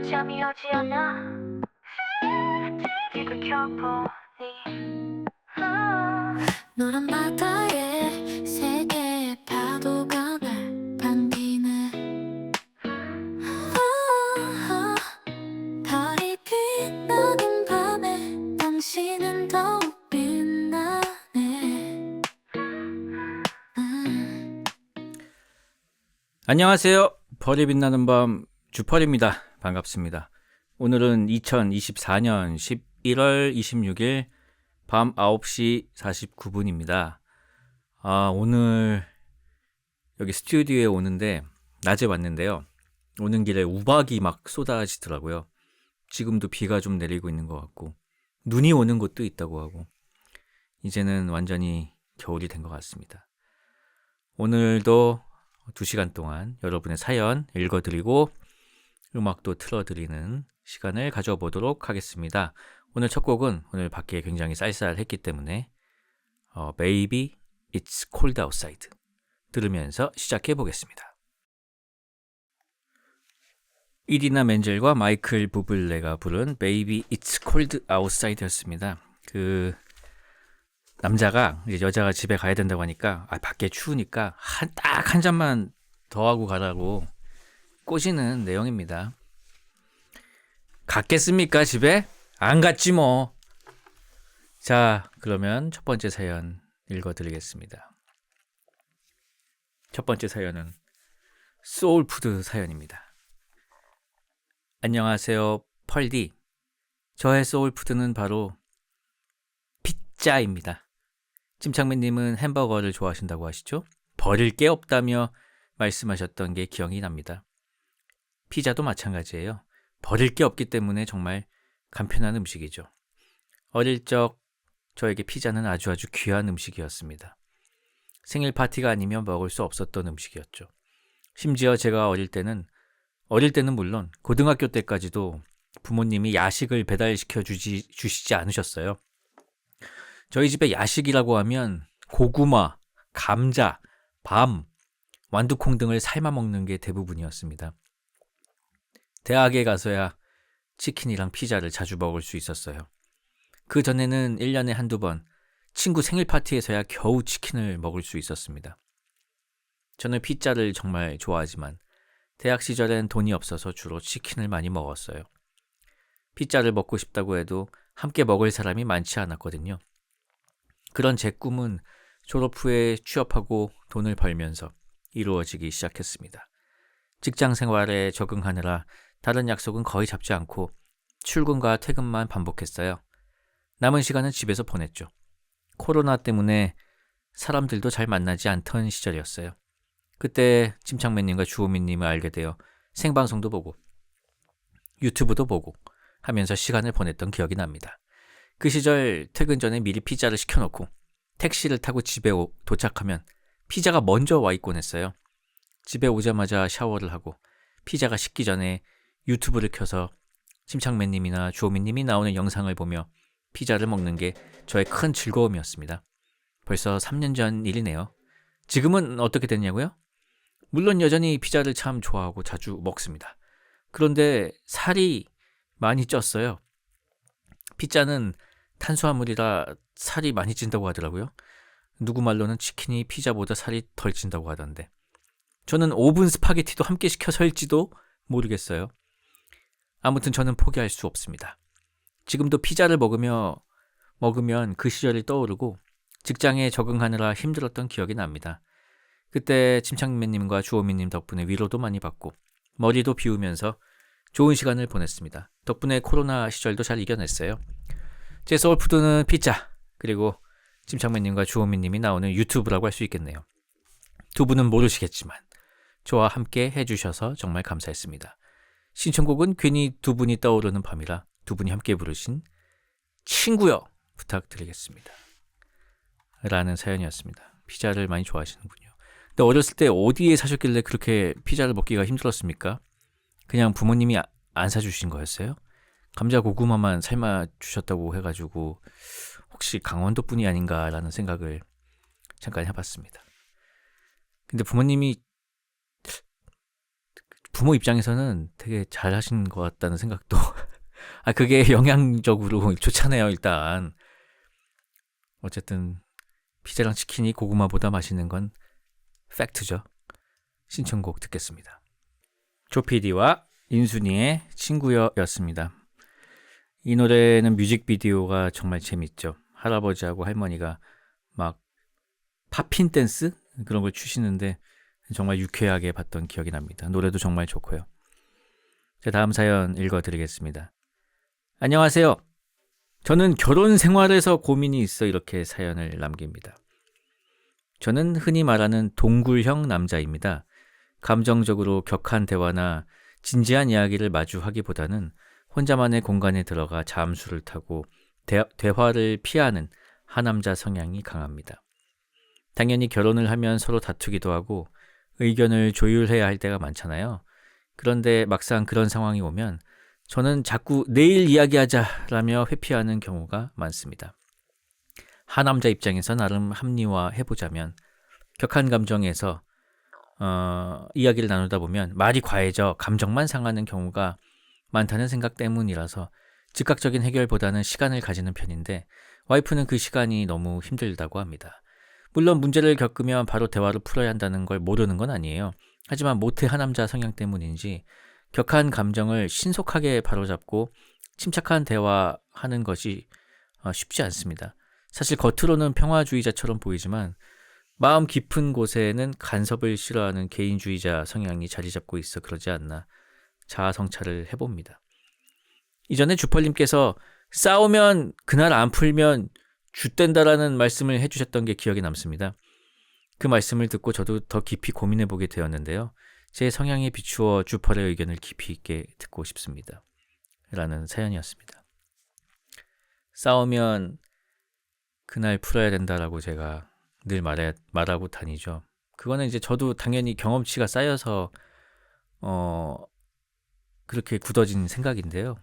잠이 오지 않아 빛을 켜보니 노란 바다에 세 개의 파도가 날 반기네. 달이 빛나는 밤에 당신은 더욱 빛나네. 안녕하세요. 벌이 빛나는 밤 주펄입니다. 반갑습니다. 오늘은 2024년 11월 26일 밤 9시 49분입니다. 오늘 여기 스튜디오에 오는데 낮에 왔는데요. 오는 길에 우박이 막 쏟아지더라고요. 지금도 비가 좀 내리고 있는 것 같고 눈이 오는 곳도 있다고 하고 이제는 완전히 겨울이 된 것 같습니다. 오늘도 2시간 동안 여러분의 사연 읽어드리고 음악도 틀어드리는 시간을 가져보도록 하겠습니다. 오늘 첫 곡은 오늘 밖에 굉장히 쌀쌀했기 때문에 Baby It's Cold Outside 들으면서 시작해 보겠습니다. 이디나 멘젤과 마이클 부블레가 부른 Baby It's Cold Outside였습니다. 남자가 이제 여자가 집에 가야 된다고 하니까 밖에 추우니까 딱 한 잔만 더 하고 가라고 꼬시는 내용입니다. 갔겠습니까 집에? 안 갔지 뭐. 자, 그러면 첫 번째 사연 읽어드리겠습니다. 첫 번째 사연은 소울푸드 사연입니다. 안녕하세요 펄디. 저의 소울푸드는 바로 피자입니다. 침착맨님은 햄버거를 좋아하신다고 하시죠? 버릴 게 없다며 말씀하셨던 게 기억이 납니다. 피자도 마찬가지예요. 버릴 게 없기 때문에 정말 간편한 음식이죠. 어릴 적 저에게 피자는 아주 귀한 음식이었습니다. 생일 파티가 아니면 먹을 수 없었던 음식이었죠. 심지어 제가 어릴 때는 물론 고등학교 때까지도 부모님이 야식을 배달시켜 주시지 않으셨어요. 저희 집에 야식이라고 하면 고구마, 감자, 밤, 완두콩 등을 삶아 먹는 게 대부분이었습니다. 대학에 가서야 치킨이랑 피자를 자주 먹을 수 있었어요. 그 전에는 1년에 한두 번 친구 생일 파티에서야 겨우 치킨을 먹을 수 있었습니다. 저는 피자를 정말 좋아하지만 대학 시절엔 돈이 없어서 주로 치킨을 많이 먹었어요. 피자를 먹고 싶다고 해도 함께 먹을 사람이 많지 않았거든요. 그런 제 꿈은 졸업 후에 취업하고 돈을 벌면서 이루어지기 시작했습니다. 직장 생활에 적응하느라 다른 약속은 거의 잡지 않고 출근과 퇴근만 반복했어요. 남은 시간은 집에서 보냈죠. 코로나 때문에 사람들도 잘 만나지 않던 시절이었어요. 그때 침착맨님과 주호민님을 알게 되어 생방송도 보고 유튜브도 보고 하면서 시간을 보냈던 기억이 납니다. 그 시절 퇴근 전에 미리 피자를 시켜놓고 택시를 타고 집에 도착하면 피자가 먼저 와 있곤 했어요. 집에 오자마자 샤워를 하고 피자가 식기 전에 유튜브를 켜서 침착맨님이나 주호민님이 나오는 영상을 보며 피자를 먹는 게 저의 큰 즐거움이었습니다. 벌써 3년 전 일이네요. 지금은 어떻게 됐냐고요? 물론 여전히 피자를 참 좋아하고 자주 먹습니다. 그런데 살이 많이 쪘어요. 피자는 탄수화물이라 살이 많이 찐다고 하더라고요. 누구 말로는 치킨이 피자보다 살이 덜 찐다고 하던데 저는 오븐 스파게티도 함께 시켜서일지도 모르겠어요. 아무튼 저는 포기할 수 없습니다. 지금도 피자를 먹으면 그 시절이 떠오르고 직장에 적응하느라 힘들었던 기억이 납니다. 그때 침착맨님과 주호민님 덕분에 위로도 많이 받고 머리도 비우면서 좋은 시간을 보냈습니다. 덕분에 코로나 시절도 잘 이겨냈어요. 제 소울푸드는 피자, 그리고 침착맨님과 주호민님이 나오는 유튜브라고 할 수 있겠네요. 두 분은 모르시겠지만 저와 함께 해주셔서 정말 감사했습니다. 신청곡은 괜히 두 분이 떠오르는 밤이라 두 분이 함께 부르신 친구여 부탁드리겠습니다. 라는 사연이었습니다. 피자를 많이 좋아하시는군요. 근데 어렸을 때 어디에 사셨길래 그렇게 피자를 먹기가 힘들었습니까? 그냥 부모님이 안 사주신 거였어요? 감자 고구마만 삶아 주셨다고 해가지고 혹시 강원도 분이 아닌가라는 생각을 잠깐 해봤습니다. 근데 부모님이 부모 입장에서는 되게 잘하신 것 같다는 생각도 그게 영양적으로 좋잖아요. 일단 어쨌든 피자랑 치킨이 고구마보다 맛있는 건 팩트죠. 신청곡 듣겠습니다. 조피디와 인순이의 친구여였습니다. 이 노래는 뮤직비디오가 정말 재밌죠. 할아버지하고 할머니가 막 팝핀 댄스 그런 걸 추시는데 정말 유쾌하게 봤던 기억이 납니다. 노래도 정말 좋고요. 자, 다음 사연 읽어드리겠습니다. 안녕하세요. 저는 결혼 생활에서 고민이 있어 이렇게 사연을 남깁니다. 저는 흔히 말하는 동굴형 남자입니다. 감정적으로 격한 대화나 진지한 이야기를 마주하기보다는 혼자만의 공간에 들어가 잠수를 타고 대화를 피하는 하남자 성향이 강합니다. 당연히 결혼을 하면 서로 다투기도 하고 의견을 조율해야 할 때가 많잖아요. 그런데 막상 그런 상황이 오면 저는 자꾸 내일 이야기하자라며 회피하는 경우가 많습니다. 하남자 입장에서 나름 합리화해보자면 격한 감정에서 이야기를 나누다 보면 말이 과해져 감정만 상하는 경우가 많다는 생각 때문이라서 즉각적인 해결보다는 시간을 가지는 편인데 와이프는 그 시간이 너무 힘들다고 합니다. 물론 문제를 겪으면 바로 대화로 풀어야 한다는 걸 모르는 건 아니에요. 하지만 모태 하남자 성향 때문인지 격한 감정을 신속하게 바로잡고 침착한 대화하는 것이 쉽지 않습니다. 사실 겉으로는 평화주의자처럼 보이지만 마음 깊은 곳에는 간섭을 싫어하는 개인주의자 성향이 자리 잡고 있어 그러지 않나 자아 성찰을 해봅니다. 이전에 주펄님께서 싸우면 그날 안 풀면 죗된다라는 말씀을 해주셨던 게 기억에 남습니다. 그 말씀을 듣고 저도 더 깊이 고민해보게 되었는데요. 제 성향에 비추어 주펄의 의견을 깊이 있게 듣고 싶습니다. 라는 사연이었습니다. 싸우면 그날 풀어야 된다라고 제가 늘 말하고 다니죠. 그거는 이제 저도 당연히 경험치가 쌓여서 그렇게 굳어진 생각인데요.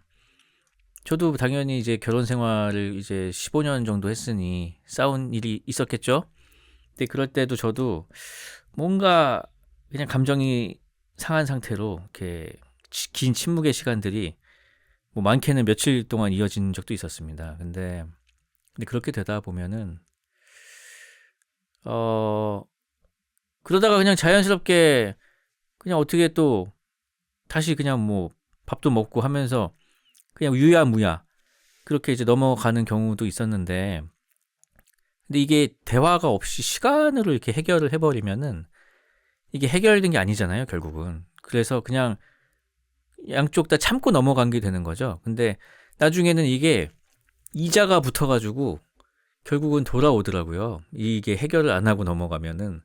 저도 당연히 이제 결혼 생활을 이제 15년 정도 했으니 싸운 일이 있었겠죠. 근데 그럴 때도 저도 뭔가 그냥 감정이 상한 상태로 이렇게 긴 침묵의 시간들이 뭐 많게는 며칠 동안 이어진 적도 있었습니다. 근데 그렇게 되다 보면은 그러다가 그냥 자연스럽게 그냥 어떻게 또 다시 그냥 뭐 밥도 먹고 하면서 그냥 유야무야 그렇게 이제 넘어가는 경우도 있었는데 근데 이게 대화가 없이 시간으로 이렇게 해결을 해버리면은 이게 해결된 게 아니잖아요, 결국은. 그래서 그냥 양쪽 다 참고 넘어간 게 되는 거죠. 근데 나중에는 이게 이자가 붙어가지고 결국은 돌아오더라고요. 이게 해결을 안 하고 넘어가면은.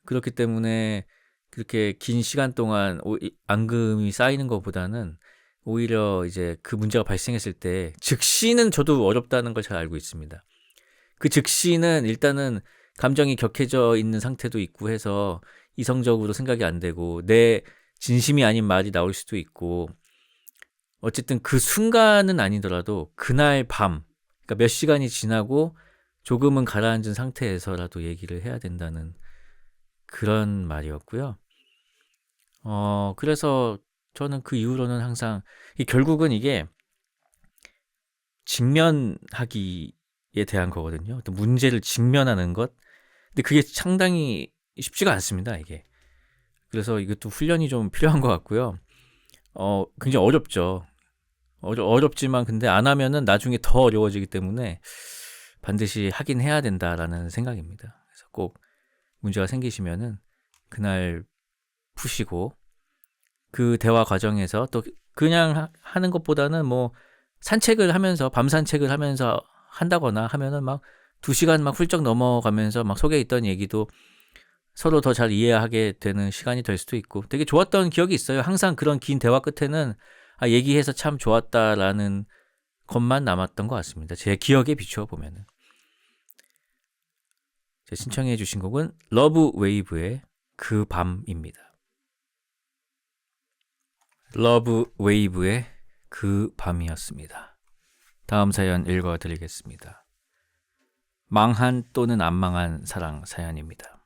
그렇기 때문에 그렇게 긴 시간 동안 앙금이 쌓이는 것보다는 오히려 이제 그 문제가 발생했을 때 즉시는 저도 어렵다는 걸 잘 알고 있습니다. 그 즉시는 일단은 감정이 격해져 있는 상태도 있고 해서 이성적으로 생각이 안 되고 내 진심이 아닌 말이 나올 수도 있고 어쨌든 그 순간은 아니더라도 그날 밤 그러니까 몇 시간이 지나고 조금은 가라앉은 상태에서라도 얘기를 해야 된다는 그런 말이었고요. 그래서 저는 그 이후로는 항상 결국은 이게 직면하기에 대한 거거든요. 또 문제를 직면하는 것. 근데 그게 상당히 쉽지가 않습니다, 이게. 그래서 이것도 훈련이 좀 필요한 것 같고요. 굉장히 어렵죠. 어렵지만 근데 안 하면은 나중에 더 어려워지기 때문에 반드시 하긴 해야 된다라는 생각입니다. 그래서 꼭 문제가 생기시면은 그날 푸시고 그 대화 과정에서 또 그냥 하는 것보다는 뭐 산책을 하면서 밤 산책을 하면서 한다거나 하면은 막 2시간 막 훌쩍 넘어가면서 막 속에 있던 얘기도 서로 더 잘 이해하게 되는 시간이 될 수도 있고 되게 좋았던 기억이 있어요. 항상 그런 긴 대화 끝에는 얘기해서 참 좋았다라는 것만 남았던 것 같습니다. 제 기억에 비추어 보면은. 신청해 주신 곡은 러브 웨이브의 그 밤입니다. 러브 웨이브의 그 밤이었습니다. 다음 사연 읽어드리겠습니다. 망한 또는 안 망한 사랑 사연입니다.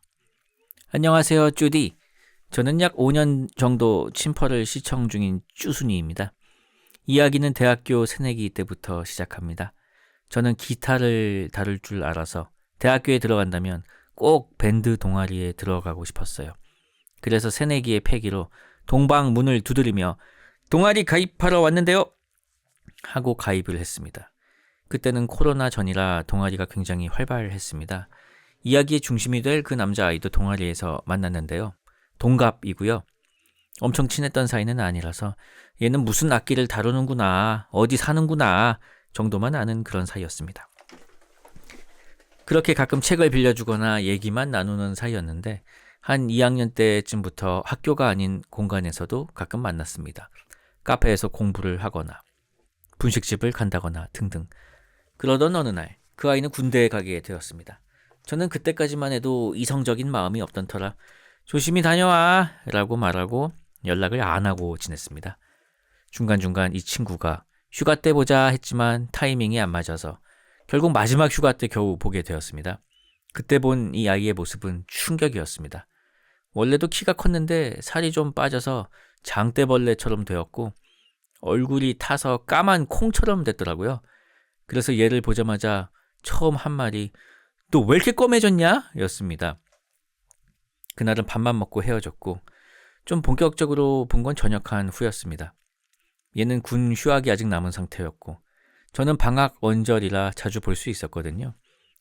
안녕하세요, 주디. 저는 약 5년 정도 침퍼를 시청 중인 쭈순이입니다. 이야기는 대학교 새내기 때부터 시작합니다. 저는 기타를 다룰 줄 알아서 대학교에 들어간다면 꼭 밴드 동아리에 들어가고 싶었어요. 그래서 새내기의 패기로 동방 문을 두드리며 동아리 가입하러 왔는데요 하고 가입을 했습니다. 그때는 코로나 전이라 동아리가 굉장히 활발했습니다. 이야기의 중심이 될 그 남자아이도 동아리에서 만났는데요. 동갑이고요. 엄청 친했던 사이는 아니라서 얘는 무슨 악기를 다루는구나, 어디 사는구나 정도만 아는 그런 사이였습니다. 그렇게 가끔 책을 빌려주거나 얘기만 나누는 사이였는데 한 2학년 때쯤부터 학교가 아닌 공간에서도 가끔 만났습니다. 카페에서 공부를 하거나 분식집을 간다거나 등등. 그러던 어느 날 그 아이는 군대에 가게 되었습니다. 저는 그때까지만 해도 이성적인 마음이 없던 터라 조심히 다녀와 라고 말하고 연락을 안 하고 지냈습니다. 중간중간 이 친구가 휴가 때 보자 했지만 타이밍이 안 맞아서 결국 마지막 휴가 때 겨우 보게 되었습니다. 그때 본 이 아이의 모습은 충격이었습니다. 원래도 키가 컸는데 살이 좀 빠져서 장대벌레처럼 되었고 얼굴이 타서 까만 콩처럼 됐더라고요. 그래서 얘를 보자마자 처음 한 말이 너 왜 이렇게 검해졌냐? 였습니다. 그날은 밥만 먹고 헤어졌고 좀 본격적으로 본 건 전역한 후였습니다. 얘는 군 휴학이 아직 남은 상태였고 저는 방학 언저리라 자주 볼 수 있었거든요.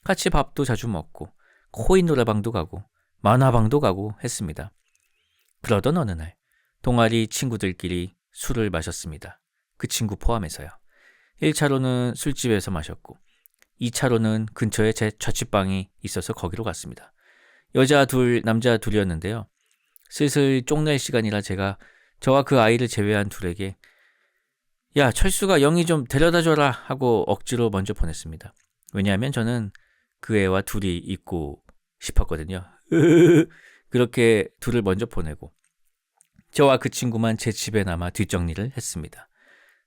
같이 밥도 자주 먹고 코인 노래방도 가고 만화방도 가고 했습니다. 그러던 어느 날 동아리 친구들끼리 술을 마셨습니다. 그 친구 포함해서요. 1차로는 술집에서 마셨고 2차로는 근처에 제 자취방이 있어서 거기로 갔습니다. 여자 둘, 남자 둘이었는데요. 슬슬 쪽낼 시간이라 제가 저와 그 아이를 제외한 둘에게 야, 철수가 영희 좀 데려다줘라 하고 억지로 먼저 보냈습니다. 왜냐하면 저는 그 애와 둘이 있고 싶었거든요. 그렇게 둘을 먼저 보내고 저와 그 친구만 제 집에 남아 뒷정리를 했습니다.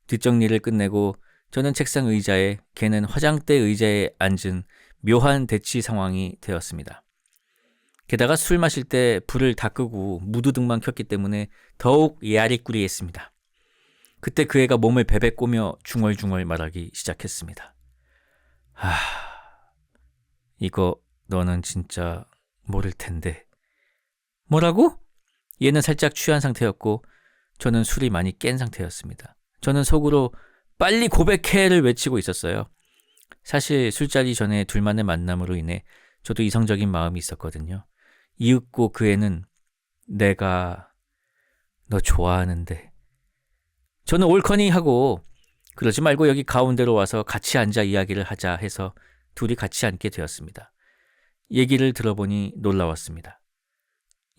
뒷정리를 끝내고 저는 책상 의자에 걔는 화장대 의자에 앉은 묘한 대치 상황이 되었습니다. 게다가 술 마실 때 불을 다 끄고 무드등만 켰기 때문에 더욱 야리꾸리했습니다. 그때 그 애가 몸을 베베 꼬며 중얼중얼 말하기 시작했습니다. 이거 너는 진짜 모를 텐데. 뭐라고? 얘는 살짝 취한 상태였고 저는 술이 많이 깬 상태였습니다. 저는 속으로 빨리 고백해를 외치고 있었어요. 사실 술자리 전에 둘만의 만남으로 인해 저도 이성적인 마음이 있었거든요. 이윽고 그 애는 내가 너 좋아하는데. 저는 옳거니 하고 그러지 말고 여기 가운데로 와서 같이 앉아 이야기를 하자 해서 둘이 같이 앉게 되었습니다. 얘기를 들어보니 놀라웠습니다.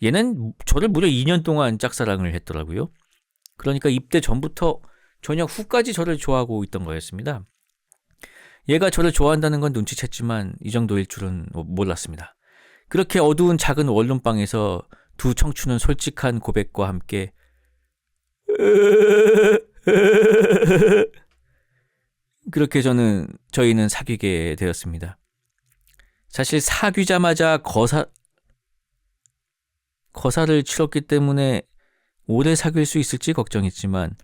얘는 저를 무려 2년 동안 짝사랑을 했더라고요. 그러니까 입대 전부터 저녁 후까지 저를 좋아하고 있던 거였습니다. 얘가 저를 좋아한다는 건 눈치챘지만 이 정도일 줄은 몰랐습니다. 그렇게 어두운 작은 원룸방에서 두 청춘은 솔직한 고백과 함께 그렇게 저희는 사귀게 되었습니다. 사실 사귀자마자 거사를 치렀기 때문에 오래 사귈 수 있을지 걱정했지만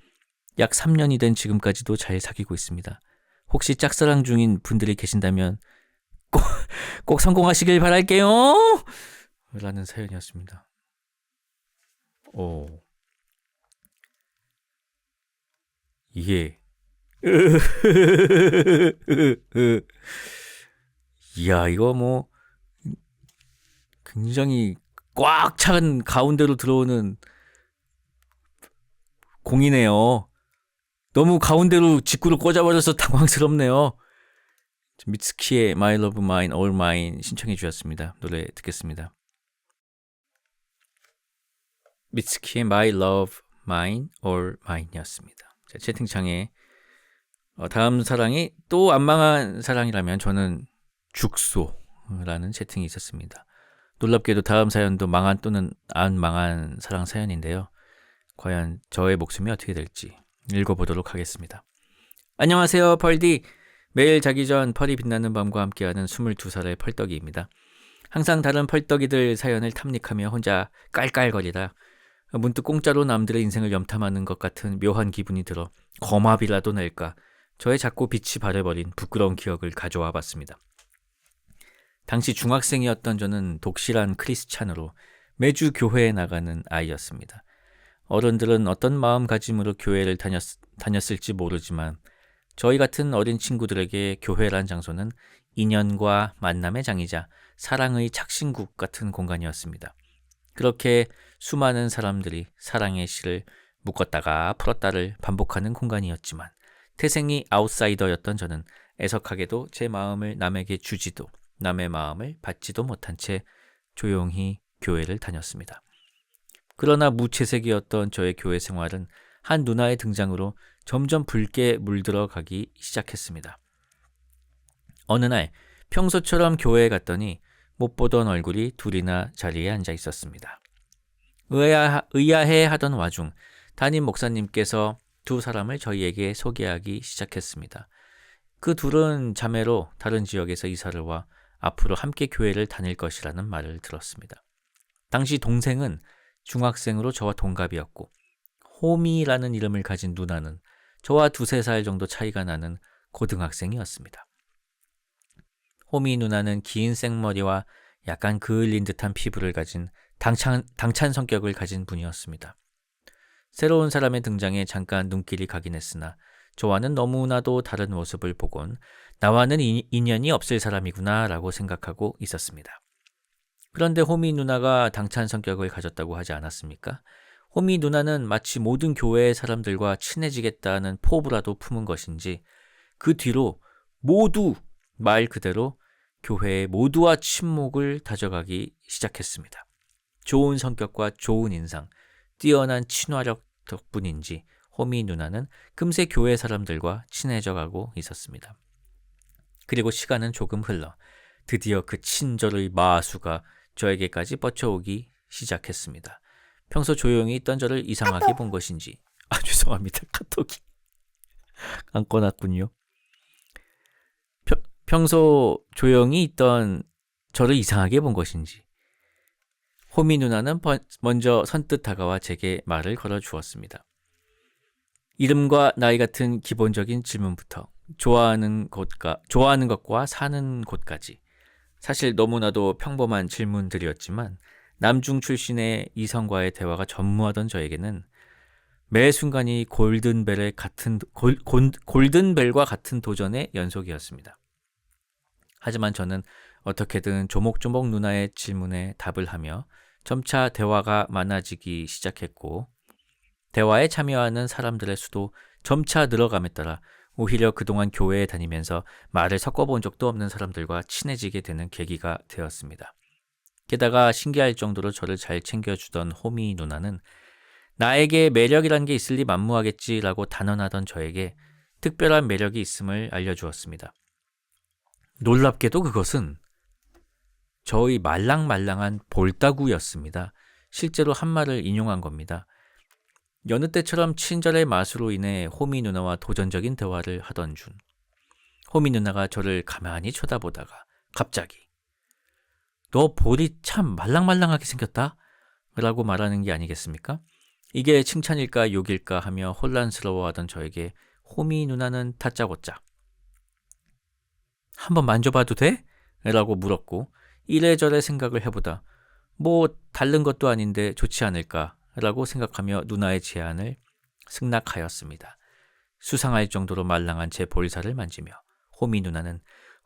약 3년이 된 지금까지도 잘 사귀고 있습니다. 혹시 짝사랑 중인 분들이 계신다면 꼭 성공하시길 바랄게요. 라는 사연이었습니다. 이게 이야, 이거 뭐 굉장히 꽉 찬 가운데로 들어오는 공이네요. 너무 가운데로 직구를 꽂아버려서 당황스럽네요. 미츠키의 My Love Mine All Mine 신청해 주셨습니다. 노래 듣겠습니다. 미츠키의 My Love Mine All Mine이었습니다. 채팅창에 다음 사랑이 또 안 망한 사랑이라면 저는 죽소라는 채팅이 있었습니다. 놀랍게도 다음 사연도 망한 또는 안 망한 사랑 사연인데요. 과연 저의 목숨이 어떻게 될지 읽어보도록 하겠습니다. 안녕하세요, 펄디. 매일 자기 전 펄이 빛나는 밤과 함께하는 22살의 펄떡이입니다. 항상 다른 펄떡이들 사연을 탐닉하며 혼자 깔깔거리다 문득 공짜로 남들의 인생을 염탐하는 것 같은 묘한 기분이 들어 거마비라도 낼까 저의 작고 빛이 바래버린 부끄러운 기억을 가져와 봤습니다. 당시 중학생이었던 저는 독실한 크리스찬으로 매주 교회에 나가는 아이였습니다. 어른들은 어떤 마음가짐으로 교회를 다녔을지 모르지만 저희 같은 어린 친구들에게 교회란 장소는 인연과 만남의 장이자 사랑의 착신국 같은 공간이었습니다. 그렇게 수많은 사람들이 사랑의 시를 묶었다가 풀었다를 반복하는 공간이었지만 태생이 아웃사이더였던 저는 애석하게도 제 마음을 남에게 주지도 남의 마음을 받지도 못한 채 조용히 교회를 다녔습니다. 그러나 무채색이었던 저의 교회 생활은 한 누나의 등장으로 점점 붉게 물들어가기 시작했습니다. 어느 날 평소처럼 교회에 갔더니 못 보던 얼굴이 둘이나 자리에 앉아 있었습니다. 의아해 하던 와중 담임 목사님께서 두 사람을 저희에게 소개하기 시작했습니다. 그 둘은 자매로 다른 지역에서 이사를 와 앞으로 함께 교회를 다닐 것이라는 말을 들었습니다. 당시 동생은 중학생으로 저와 동갑이었고 호미라는 이름을 가진 누나는 저와 2-3살 정도 차이가 나는 고등학생이었습니다. 호미 누나는 긴 생머리와 약간 그을린 듯한 피부를 가진 당찬 성격을 가진 분이었습니다. 새로운 사람의 등장에 잠깐 눈길이 가긴 했으나 저와는 너무나도 다른 모습을 보곤 나와는 인연이 없을 사람이구나 라고 생각하고 있었습니다. 그런데 호미 누나가 당찬 성격을 가졌다고 하지 않았습니까? 호미 누나는 마치 모든 교회의 사람들과 친해지겠다는 포부라도 품은 것인지 그 뒤로 모두 말 그대로 교회의 모두와 친목을 다져가기 시작했습니다. 좋은 성격과 좋은 인상, 뛰어난 친화력 덕분인지 호미 누나는 금세 교회 사람들과 친해져 가고 있었습니다. 그리고 시간은 조금 흘러 드디어 그 친절의 마수가 저에게까지 뻗쳐오기 시작했습니다. 평소 조용히 있던 저를 이상하게 본 것인지 죄송합니다. 카톡이 안 꺼놨군요. 평소 조용히 있던 저를 이상하게 본 것인지 호미 누나는 먼저 선뜻 다가와 제게 말을 걸어주었습니다. 이름과 나이 같은 기본적인 질문부터 좋아하는 것과 사는 곳까지 사실 너무나도 평범한 질문들이었지만 남중 출신의 이성과의 대화가 전무하던 저에게는 매 순간이 골든벨과 같은 도전의 연속이었습니다. 하지만 저는 어떻게든 조목조목 누나의 질문에 답을 하며 점차 대화가 많아지기 시작했고 대화에 참여하는 사람들의 수도 점차 늘어감에 따라 오히려 그동안 교회에 다니면서 말을 섞어본 적도 없는 사람들과 친해지게 되는 계기가 되었습니다. 게다가 신기할 정도로 저를 잘 챙겨주던 호미 누나는 나에게 매력이란 게 있을 리 만무하겠지라고 단언하던 저에게 특별한 매력이 있음을 알려주었습니다. 놀랍게도 그것은 저의 말랑말랑한 볼따구였습니다. 실제로 한 말을 인용한 겁니다. 여느 때처럼 친절의 맛으로 인해 호미 누나와 도전적인 대화를 하던 중 호미 누나가 저를 가만히 쳐다보다가 갑자기 너 볼이 참 말랑말랑하게 생겼다? 라고 말하는 게 아니겠습니까? 이게 칭찬일까 욕일까 하며 혼란스러워하던 저에게 호미 누나는 다짜고짜 한번 만져봐도 돼? 라고 물었고 이래저래 생각을 해보다 뭐 다른 것도 아닌데 좋지 않을까 라고 생각하며 누나의 제안을 승낙하였습니다. 수상할 정도로 말랑한 제 볼살을 만지며 호미 누나는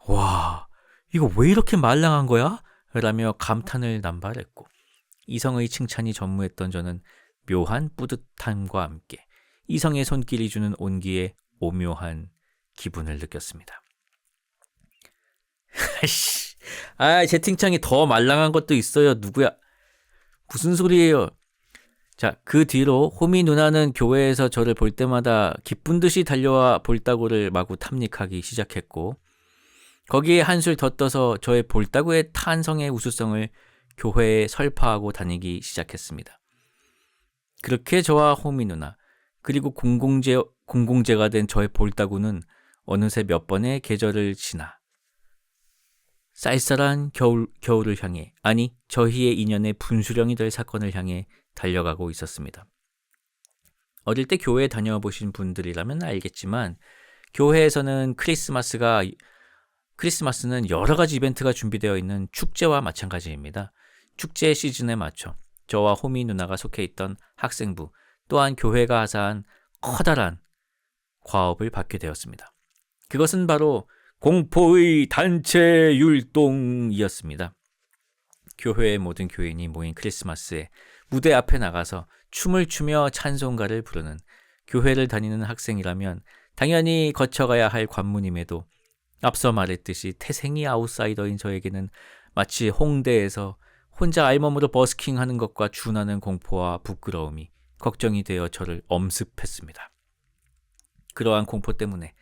와 이거 왜 이렇게 말랑한 거야? 라며 감탄을 남발했고 이성의 칭찬이 전무했던 저는 묘한 뿌듯함과 함께 이성의 손길이 주는 온기에 오묘한 기분을 느꼈습니다. 채팅창에 더 말랑한 것도 있어요. 누구야? 무슨 소리예요? 자, 그 뒤로 호미 누나는 교회에서 저를 볼 때마다 기쁜 듯이 달려와 볼따구를 마구 탐닉하기 시작했고 거기에 한술 더 떠서 저의 볼따구의 탄성의 우수성을 교회에 설파하고 다니기 시작했습니다. 그렇게 저와 호미 누나 그리고 공공재가 된 저의 볼따구는 어느새 몇 번의 계절을 지나 쌀쌀한 겨울을 향해 아니 저희의 인연의 분수령이 될 사건을 향해 달려가고 있었습니다. 어릴 때 교회 다녀보신 분들이라면 알겠지만 교회에서는 크리스마스는 여러 가지 이벤트가 준비되어 있는 축제와 마찬가지입니다. 축제 시즌에 맞춰 저와 호미 누나가 속해 있던 학생부 또한 교회가 하사한 커다란 과업을 받게 되었습니다. 그것은 바로 공포의 단체 율동이었습니다. 교회의 모든 교인이 모인 크리스마스에 무대 앞에 나가서 춤을 추며 찬송가를 부르는 교회를 다니는 학생이라면 당연히 거쳐가야 할 관문임에도 앞서 말했듯이 태생이 아웃사이더인 저에게는 마치 홍대에서 혼자 알몸으로 버스킹하는 것과 준하는 공포와 부끄러움이 걱정이 되어 저를 엄습했습니다. 그러한 공포 때문에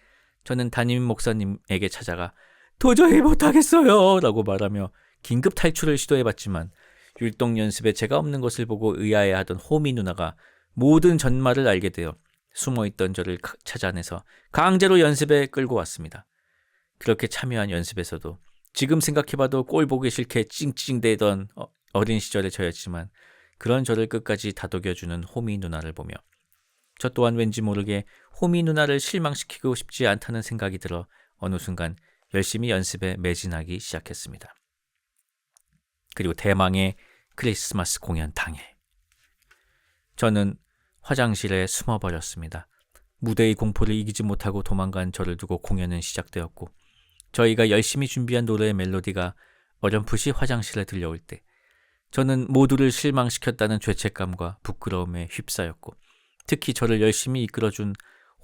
저는 담임 목사님에게 찾아가 도저히 못하겠어요 라고 말하며 긴급 탈출을 시도해봤지만 율동 연습에 제가 없는 것을 보고 의아해하던 호미 누나가 모든 전말을 알게 되어 숨어있던 저를 찾아내서 강제로 연습에 끌고 왔습니다. 그렇게 참여한 연습에서도 지금 생각해봐도 꼴 보기 싫게 찡찡대던 어린 시절의 저였지만 그런 저를 끝까지 다독여주는 호미 누나를 보며 저 또한 왠지 모르게 호미 누나를 실망시키고 싶지 않다는 생각이 들어 어느 순간 열심히 연습에 매진하기 시작했습니다. 그리고 대망의 크리스마스 공연 당일 저는 화장실에 숨어버렸습니다. 무대의 공포를 이기지 못하고 도망간 저를 두고 공연은 시작되었고 저희가 열심히 준비한 노래의 멜로디가 어렴풋이 화장실에 들려올 때 저는 모두를 실망시켰다는 죄책감과 부끄러움에 휩싸였고 특히 저를 열심히 이끌어준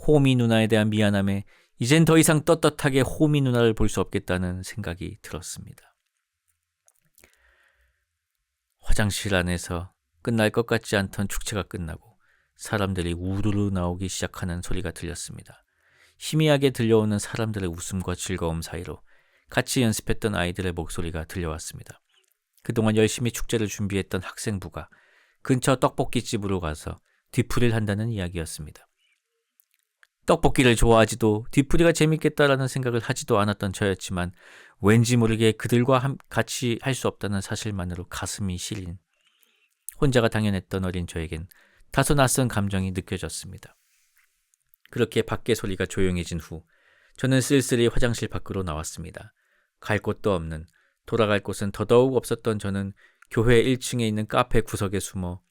호미 누나에 대한 미안함에 이젠 더 이상 떳떳하게 호미 누나를 볼 수 없겠다는 생각이 들었습니다. 화장실 안에서 끝날 것 같지 않던 축제가 끝나고 사람들이 우르르 나오기 시작하는 소리가 들렸습니다. 희미하게 들려오는 사람들의 웃음과 즐거움 사이로 같이 연습했던 아이들의 목소리가 들려왔습니다. 그동안 열심히 축제를 준비했던 학생부가 근처 떡볶이집으로 가서 뒤풀이를 한다는 이야기였습니다. 떡볶이를 좋아하지도 뒤풀이가 재밌겠다라는 생각을 하지도 않았던 저였지만 왠지 모르게 그들과 같이 할 수 없다는 사실만으로 가슴이 시린 혼자가 당연했던 어린 저에겐 다소 낯선 감정이 느껴졌습니다. 그렇게 밖의 소리가 조용해진 후 저는 쓸쓸히 화장실 밖으로 나왔습니다. 갈 곳도 없는 돌아갈 곳은 더더욱 없었던 저는 교회 1층에 있는 카페 구석에 숨어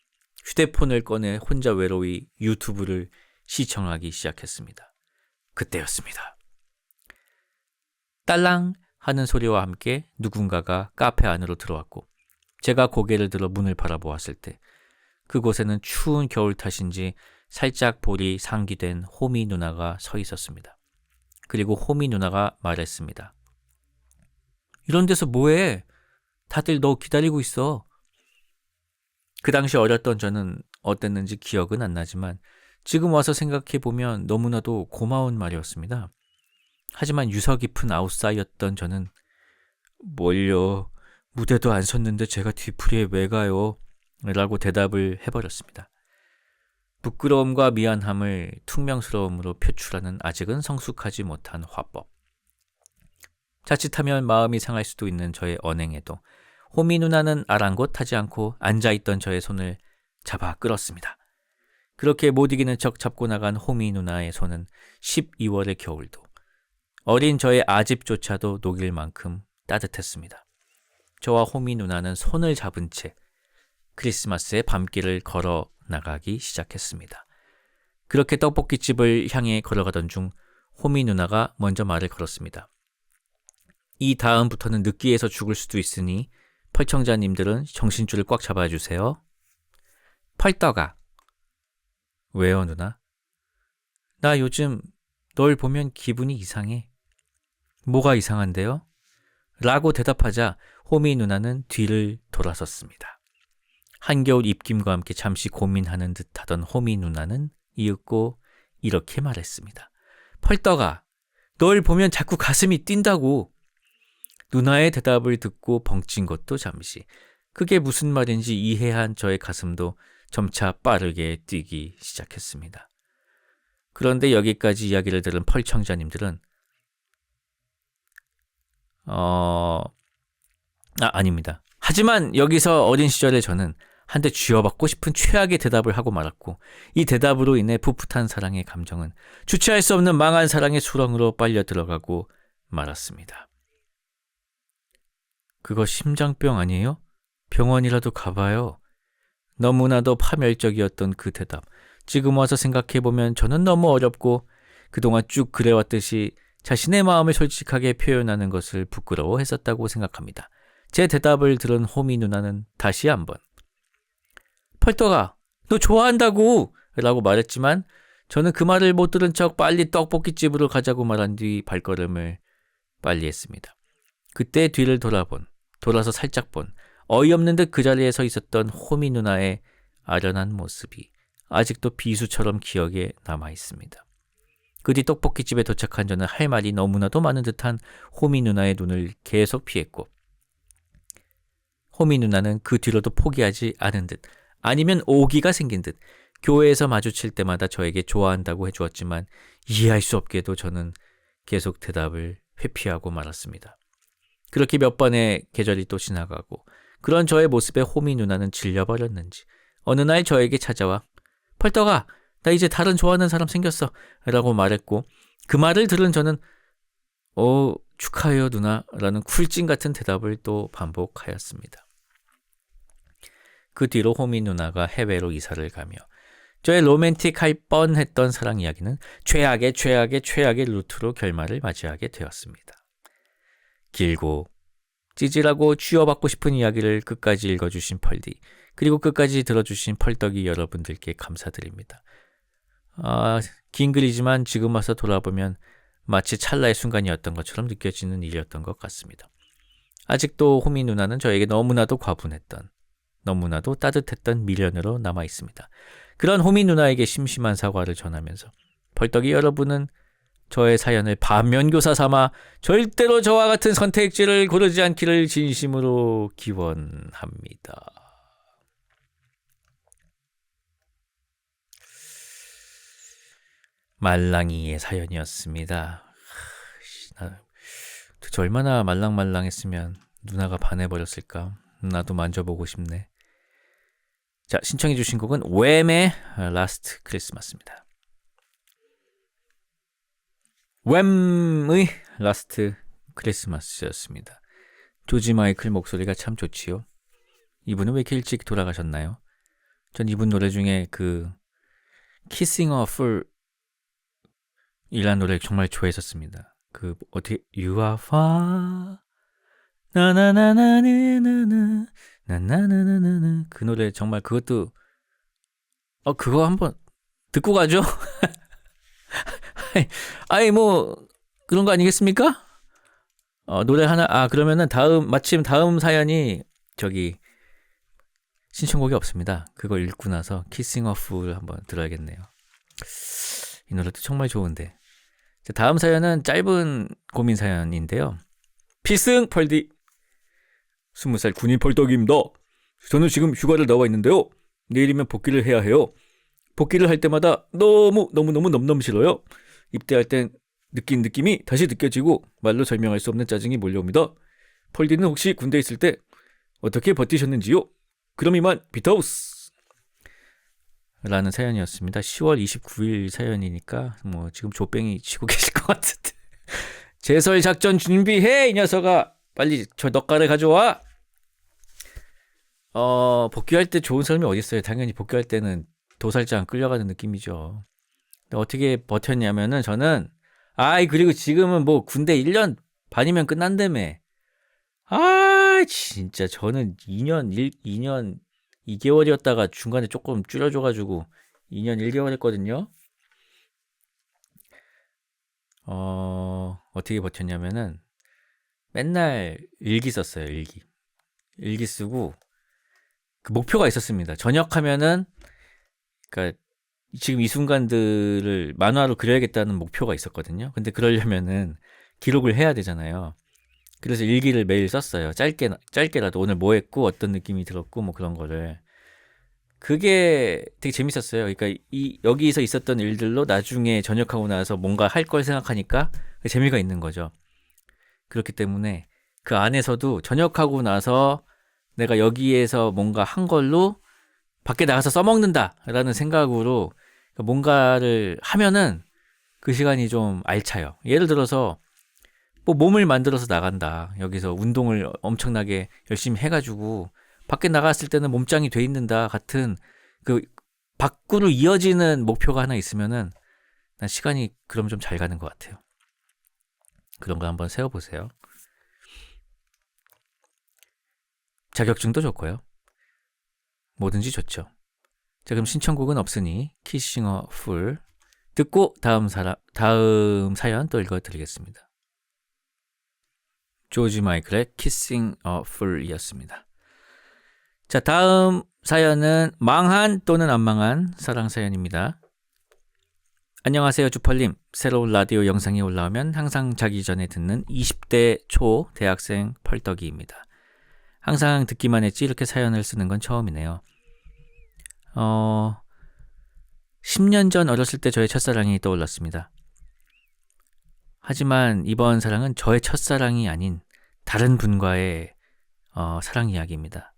휴대폰을 꺼내 혼자 외로이 유튜브를 시청하기 시작했습니다. 그때였습니다. 딸랑 하는 소리와 함께 누군가가 카페 안으로 들어왔고 제가 고개를 들어 문을 바라보았을 때 그곳에는 추운 겨울 탓인지 살짝 볼이 상기된 호미 누나가 서 있었습니다. 그리고 호미 누나가 말했습니다. 이런 데서 뭐해? 다들 너 기다리고 있어. 그 당시 어렸던 저는 어땠는지 기억은 안 나지만 지금 와서 생각해보면 너무나도 고마운 말이었습니다. 하지만 유서 깊은 아웃사이였던 저는 뭘요? 무대도 안 섰는데 제가 뒤풀이에 왜 가요? 라고 대답을 해버렸습니다. 부끄러움과 미안함을 퉁명스러움으로 표출하는 아직은 성숙하지 못한 화법. 자칫하면 마음이 상할 수도 있는 저의 언행에도 호미 누나는 아랑곳하지 않고 앉아있던 저의 손을 잡아 끌었습니다. 그렇게 못 이기는 척 잡고 나간 호미 누나의 손은 12월의 겨울도 어린 저의 아집조차도 녹일 만큼 따뜻했습니다. 저와 호미 누나는 손을 잡은 채 크리스마스의 밤길을 걸어 나가기 시작했습니다. 그렇게 떡볶이집을 향해 걸어가던 중 호미 누나가 먼저 말을 걸었습니다. 이 다음부터는 느끼해서 죽을 수도 있으니 펄청자님들은 정신줄을 꽉 잡아주세요. 펄떡아. 왜요, 누나? 나 요즘 널 보면 기분이 이상해. 뭐가 이상한데요? 라고 대답하자 호미 누나는 뒤를 돌아섰습니다. 한겨울 입김과 함께 잠시 고민하는 듯 하던 호미 누나는 이윽고 이렇게 말했습니다. 펄떡아, 널 보면 자꾸 가슴이 뛴다고. 누나의 대답을 듣고 벙찐 것도 잠시. 그게 무슨 말인지 이해한 저의 가슴도 점차 빠르게 뛰기 시작했습니다. 그런데 여기까지 이야기를 들은 펄청자님들은 아닙니다. 하지만 여기서 어린 시절의 저는 한 대 쥐어받고 싶은 최악의 대답을 하고 말았고 이 대답으로 인해 풋풋한 사랑의 감정은 주체할 수 없는 망한 사랑의 수렁으로 빨려 들어가고 말았습니다. 그거 심장병 아니에요? 병원이라도 가봐요. 너무나도 파멸적이었던 그 대답. 지금 와서 생각해보면 저는 너무 어렵고 그동안 쭉 그래왔듯이 자신의 마음을 솔직하게 표현하는 것을 부끄러워했었다고 생각합니다. 제 대답을 들은 호미 누나는 다시 한번 펄떡아, 너 좋아한다고! 라고 말했지만 저는 그 말을 못 들은 척 빨리 떡볶이집으로 가자고 말한 뒤 발걸음을 빨리 했습니다. 그때 뒤를 돌아서 살짝 본 어이없는 듯 그 자리에 서 있었던 호미 누나의 아련한 모습이 아직도 비수처럼 기억에 남아 있습니다. 그 뒤 떡볶이집에 도착한 저는 할 말이 너무나도 많은 듯한 호미 누나의 눈을 계속 피했고 호미 누나는 그 뒤로도 포기하지 않은 듯 아니면 오기가 생긴 듯 교회에서 마주칠 때마다 저에게 좋아한다고 해주었지만 이해할 수 없게도 저는 계속 대답을 회피하고 말았습니다. 그렇게 몇 번의 계절이 또 지나가고 그런 저의 모습에 호미 누나는 질려버렸는지 어느 날 저에게 찾아와 펄떡아, 나 이제 다른 좋아하는 사람 생겼어 라고 말했고 그 말을 들은 저는 축하해요 누나 라는 쿨찡 같은 대답을 또 반복하였습니다. 그 뒤로 호미 누나가 해외로 이사를 가며 저의 로맨틱할 뻔했던 사랑 이야기는 최악의 루트로 결말을 맞이하게 되었습니다. 길고 찌질하고 쥐어받고 싶은 이야기를 끝까지 읽어주신 펄디 그리고 끝까지 들어주신 펄떡이 여러분들께 감사드립니다. 긴 글이지만 지금 와서 돌아보면 마치 찰나의 순간이었던 것처럼 느껴지는 일이었던 것 같습니다. 아직도 호미 누나는 저에게 너무나도 과분했던 너무나도 따뜻했던 미련으로 남아 있습니다. 그런 호미 누나에게 심심한 사과를 전하면서 벌떡이 여러분은 저의 사연을 반면교사 삼아 절대로 저와 같은 선택지를 고르지 않기를 진심으로 기원합니다. 말랑이의 사연이었습니다. 도대체 얼마나 말랑말랑했으면 누나가 반해버렸을까? 나도 만져보고 싶네. 자, 신청해 주신 곡은 웸의 라스트 크리스마스입니다. 웸의 라스트 크리스마스였습니다. 조지 마이클 목소리가 참 좋지요. 이분은 왜 이렇게 일찍 돌아가셨나요? 전 이분 노래 중에 그 Kissing a Fool 이라는 노래 정말 좋아했었습니다. 그 어떻게 You are far 나나나나나나나 나나나나나나 그 노래 정말 그것도 그거 한번 듣고 가죠. 아이 뭐 그런 거 아니겠습니까? 노래 하나 그러면은 마침 다음 사연이 저기 신청곡이 없습니다. 그거 읽고 나서 Kissing a Fool 한번 들어야겠네요. 이 노래도 정말 좋은데. 자, 다음 사연은 짧은 고민 사연인데요. 필승 펄디 20살 군인 펄떡입니다. 저는 지금 휴가를 나와 있는데요. 내일이면 복귀를 해야 해요. 복귀를 할 때마다 너무 싫어요. 입대할 땐 느낀 느낌이 다시 느껴지고 말로 설명할 수 없는 짜증이 몰려옵니다. 펄디는 혹시 군대 있을 때 어떻게 버티셨는지요? 그럼 이만 비타우스 라는 사연이었습니다. 10월 29일 사연이니까 뭐 지금 조뱅이 치고 계실 것 같은데. 제설 작전 준비해 이 녀석아. 빨리 저 넉가를 가져와. 복귀할 때 좋은 사람이 어디 있어요. 당연히 복귀할 때는 도살장 끌려가는 느낌이죠. 근데 어떻게 버텼냐면은 저는 그리고 지금은 뭐 군대 1년 반이면 끝난다며. 진짜 저는 2년 2개월이었다가 중간에 조금 줄여줘가지고 2년 1개월 했거든요. 어떻게 버텼냐면은 맨날 일기 썼어요. 일기 쓰고 그 목표가 있었습니다. 전역하면은 그러니까 지금 이 순간들을 만화로 그려야겠다는 목표가 있었거든요. 근데 기록을 해야 되잖아요. 그래서 일기를 매일 썼어요. 짧게라도 오늘 뭐 했고 어떤 느낌이 들었고 뭐 그런 거를. 그게 되게 재밌었어요. 그러니까 여기서 있었던 일들로 나중에 전역하고 나서 뭔가 할 걸 생각하니까 재미가 있는 거죠. 그렇기 때문에 그 안에서도 전역하고 나서 내가 여기에서 뭔가 한 걸로 밖에 나가서 써먹는다라는 생각으로 뭔가를 하면은 그 시간이 좀 알차요. 예를 들어서 뭐 몸을 만들어서 나간다. 여기서 운동을 엄청나게 열심히 해가지고 밖에 나갔을 때는 몸짱이 돼 있는다 같은 그 밖으로 이어지는 목표가 하나 있으면은 난 시간이 그럼 좀 잘 가는 것 같아요. 그런 거 한번 세워보세요. 자격증도 좋고요. 뭐든지 좋죠. 자, 그럼 신청곡은 없으니 Kissing a Fool 듣고 다음 사연 또 읽어드리겠습니다. 조지 마이클의 Kissing a Fool이었습니다. 자, 다음 사연은 망한 또는 안 망한 사랑 사연입니다. 안녕하세요, 주펄님. 새로운 라디오 영상이 올라오면 항상 자기 전에 듣는 20대 초 대학생 펄떡이입니다. 항상 듣기만 했지 이렇게 사연을 쓰는 건 처음이네요. 10년 전 어렸을 때 저의 첫사랑이 떠올랐습니다. 하지만 이번 사랑은 저의 첫사랑이 아닌 다른 분과의 사랑 이야기입니다.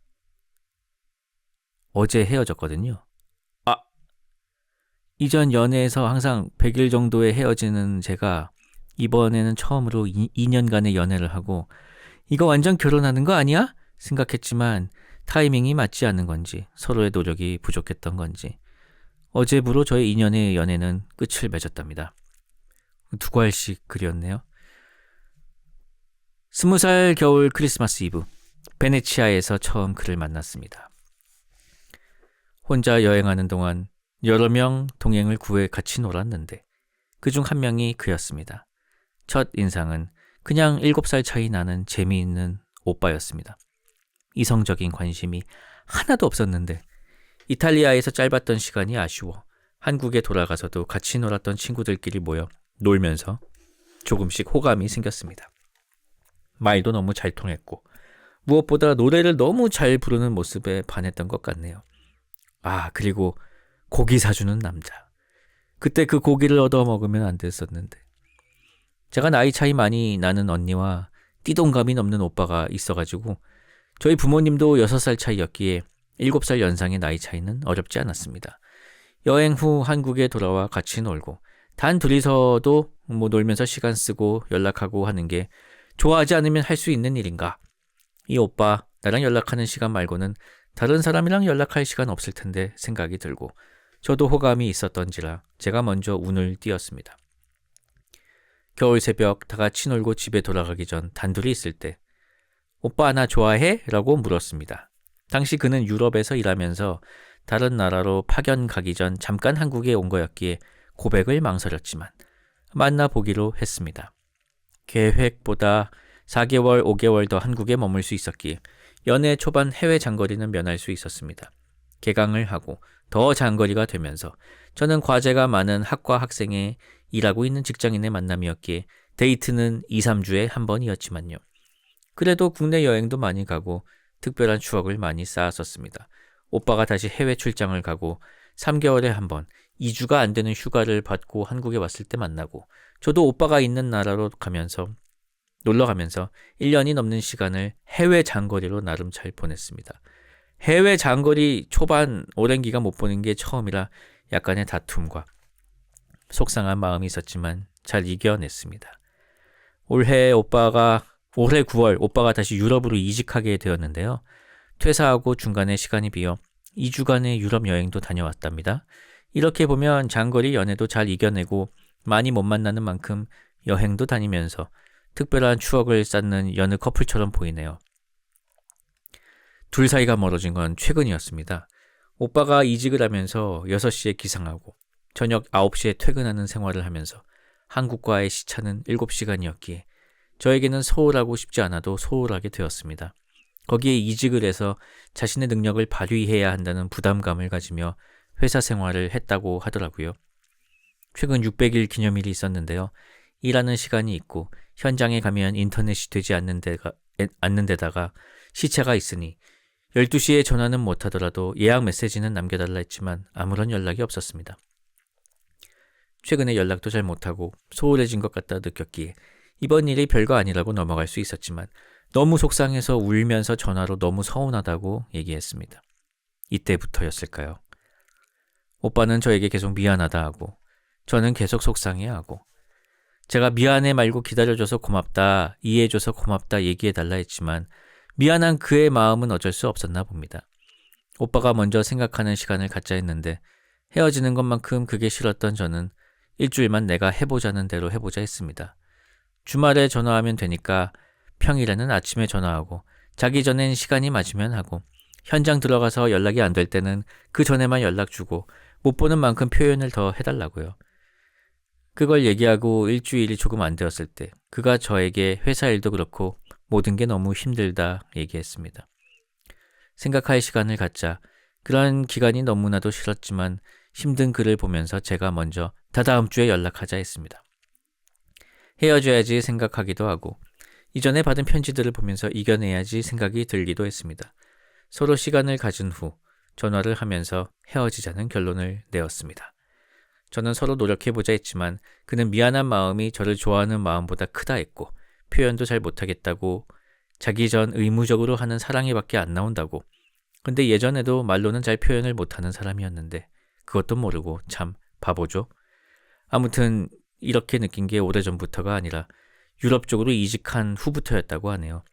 어제 헤어졌거든요. 이전 연애에서 항상 100일 정도에 헤어지는 제가 이번에는 처음으로 2년간의 연애를 하고 이거 완전 결혼하는 거 아니야? 생각했지만 타이밍이 맞지 않는 건지 서로의 노력이 부족했던 건지 어제부로 저의 2년의 연애는 끝을 맺었답니다. 두 괄씩 글이었네요. 20살 겨울 크리스마스 이브 베네치아에서 처음 그를 만났습니다. 혼자 여행하는 동안 여러 명 동행을 구해 같이 놀았는데 그중 한 명이 그였습니다. 첫 인상은 그냥 7살 차이 나는 재미있는 오빠였습니다. 이성적인 관심이 하나도 없었는데 이탈리아에서 짧았던 시간이 아쉬워 한국에 돌아가서도 같이 놀았던 친구들끼리 모여 놀면서 조금씩 호감이 생겼습니다. 말도 너무 잘 통했고 무엇보다 노래를 너무 잘 부르는 모습에 반했던 것 같네요. 그리고 고기 사주는 남자. 그때 그 고기를 얻어먹으면 안 됐었는데. 제가 나이 차이 많이 나는 언니와 띠동갑이 넘는 오빠가 있어가지고 저희 부모님도 6살 차이였기에 7살 연상의 나이 차이는 어렵지 않았습니다. 여행 후 한국에 돌아와 같이 놀고 단 둘이서도 놀면서 시간 쓰고 연락하고 하는 게 좋아하지 않으면 할 수 있는 일인가? 이 오빠 나랑 연락하는 시간 말고는 다른 사람이랑 연락할 시간 없을 텐데 생각이 들고 저도 호감이 있었던지라 제가 먼저 운을 띄웠습니다. 겨울 새벽 다 같이 놀고 집에 돌아가기 전 단둘이 있을 때 오빠 나 좋아해? 라고 물었습니다. 당시 그는 유럽에서 일하면서 다른 나라로 파견 가기 전 잠깐 한국에 온 거였기에 고백을 망설였지만 만나보기로 했습니다. 계획보다 4개월, 5개월 더 한국에 머물 수 있었기에 연애 초반 해외 장거리는 면할 수 있었습니다. 개강을 하고 더 장거리가 되면서 저는 과제가 많은 학과 학생에 일하고 있는 직장인의 만남이었기에 데이트는 2, 3주에 한 번이었지만요. 그래도 국내 여행도 많이 가고 특별한 추억을 많이 쌓았었습니다. 오빠가 다시 해외 출장을 가고 3개월에 한 번, 2주가 안 되는 휴가를 받고 한국에 왔을 때 만나고 저도 오빠가 있는 나라로 놀러 가면서 1년이 넘는 시간을 해외 장거리로 나름 잘 보냈습니다. 해외 장거리 초반 오랜 기간 못 보는 게 처음이라 약간의 다툼과 속상한 마음이 있었지만 잘 이겨냈습니다. 올해 9월 오빠가 다시 유럽으로 이직하게 되었는데요. 퇴사하고 중간에 시간이 비어 2주간의 유럽 여행도 다녀왔답니다. 이렇게 보면 장거리 연애도 잘 이겨내고 많이 못 만나는 만큼 여행도 다니면서 특별한 추억을 쌓는 여느 커플처럼 보이네요. 둘 사이가 멀어진 건 최근이었습니다. 오빠가 이직을 하면서 6시에 기상하고 저녁 9시에 퇴근하는 생활을 하면서 한국과의 시차는 7시간이었기에 저에게는 소홀하고 싶지 않아도 소홀하게 되었습니다. 거기에 이직을 해서 자신의 능력을 발휘해야 한다는 부담감을 가지며 회사 생활을 했다고 하더라고요. 최근 600일 기념일이 있었는데요. 일하는 시간이 있고 현장에 가면 인터넷이 되지 않는 데다가 시차가 있으니 12시에 전화는 못하더라도 예약 메시지는 남겨달라 했지만 아무런 연락이 없었습니다. 최근에 연락도 잘 못하고 소홀해진 것 같다 느꼈기에 이번 일이 별거 아니라고 넘어갈 수 있었지만 너무 속상해서 울면서 전화로 너무 서운하다고 얘기했습니다. 이때부터였을까요? 오빠는 저에게 계속 미안하다 하고 저는 계속 속상해하고 제가 미안해 말고 기다려줘서 고맙다, 이해해줘서 고맙다 얘기해달라 했지만 미안한 그의 마음은 어쩔 수 없었나 봅니다. 오빠가 먼저 생각하는 시간을 갖자 했는데 헤어지는 것만큼 그게 싫었던 저는 일주일만 내가 해보자는 대로 해보자 했습니다. 주말에 전화하면 되니까 평일에는 아침에 전화하고 자기 전엔 시간이 맞으면 하고 현장 들어가서 연락이 안 될 때는 그 전에만 연락 주고 못 보는 만큼 표현을 더 해달라고요. 그걸 얘기하고 일주일이 조금 안 되었을 때 그가 저에게 회사 일도 그렇고 모든 게 너무 힘들다 얘기했습니다. 생각할 시간을 갖자. 그런 기간이 너무나도 싫었지만 힘든 그를 보면서 제가 먼저 다다음 주에 연락하자 했습니다. 헤어져야지 생각하기도 하고 이전에 받은 편지들을 보면서 이겨내야지 생각이 들기도 했습니다. 서로 시간을 가진 후 전화를 하면서 헤어지자는 결론을 내었습니다. 저는 서로 노력해보자 했지만 그는 미안한 마음이 저를 좋아하는 마음보다 크다 했고 표현도 잘 못하겠다고 자기 전 의무적으로 하는 사랑해밖에 안 나온다고. 근데 예전에도 말로는 잘 표현을 못하는 사람이었는데 그것도 모르고 참 바보죠. 아무튼 이렇게 느낀 게 오래전부터가 아니라 유럽 쪽으로 이직한 후부터였다고 하네요.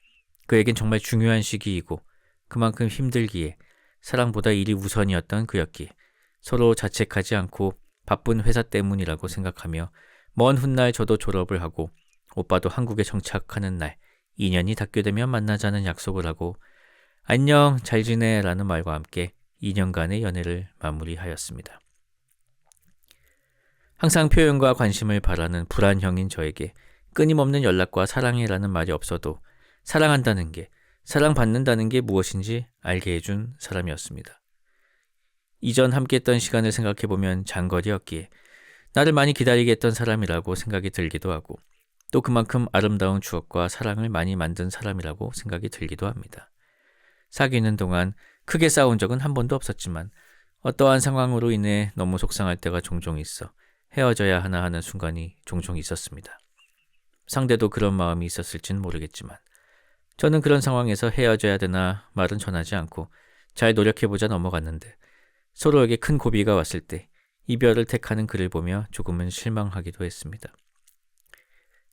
그에겐 정말 중요한 시기이고 그만큼 힘들기에 사랑보다 일이 우선이었던 그였기에 서로 자책하지 않고 바쁜 회사 때문이라고 생각하며 먼 훗날 저도 졸업을 하고 오빠도 한국에 정착하는 날 2년이 닿게 되면 만나자는 약속을 하고 안녕 잘 지내 라는 말과 함께 2년간의 연애를 마무리하였습니다. 항상 표현과 관심을 바라는 불안형인 저에게 끊임없는 연락과 사랑해라는 말이 없어도 사랑한다는 게, 사랑받는다는 게 무엇인지 알게 해준 사람이었습니다. 이전 함께했던 시간을 생각해보면 장거리였기에 나를 많이 기다리게 했던 사람이라고 생각이 들기도 하고 또 그만큼 아름다운 추억과 사랑을 많이 만든 사람이라고 생각이 들기도 합니다. 사귀는 동안 크게 싸운 적은 한 번도 없었지만 어떠한 상황으로 인해 너무 속상할 때가 종종 있어 헤어져야 하나 하는 순간이 종종 있었습니다. 상대도 그런 마음이 있었을진 모르겠지만 저는 그런 상황에서 헤어져야 되나 말은 전하지 않고 잘 노력해보자 넘어갔는데 서로에게 큰 고비가 왔을 때 이별을 택하는 그를 보며 조금은 실망하기도 했습니다.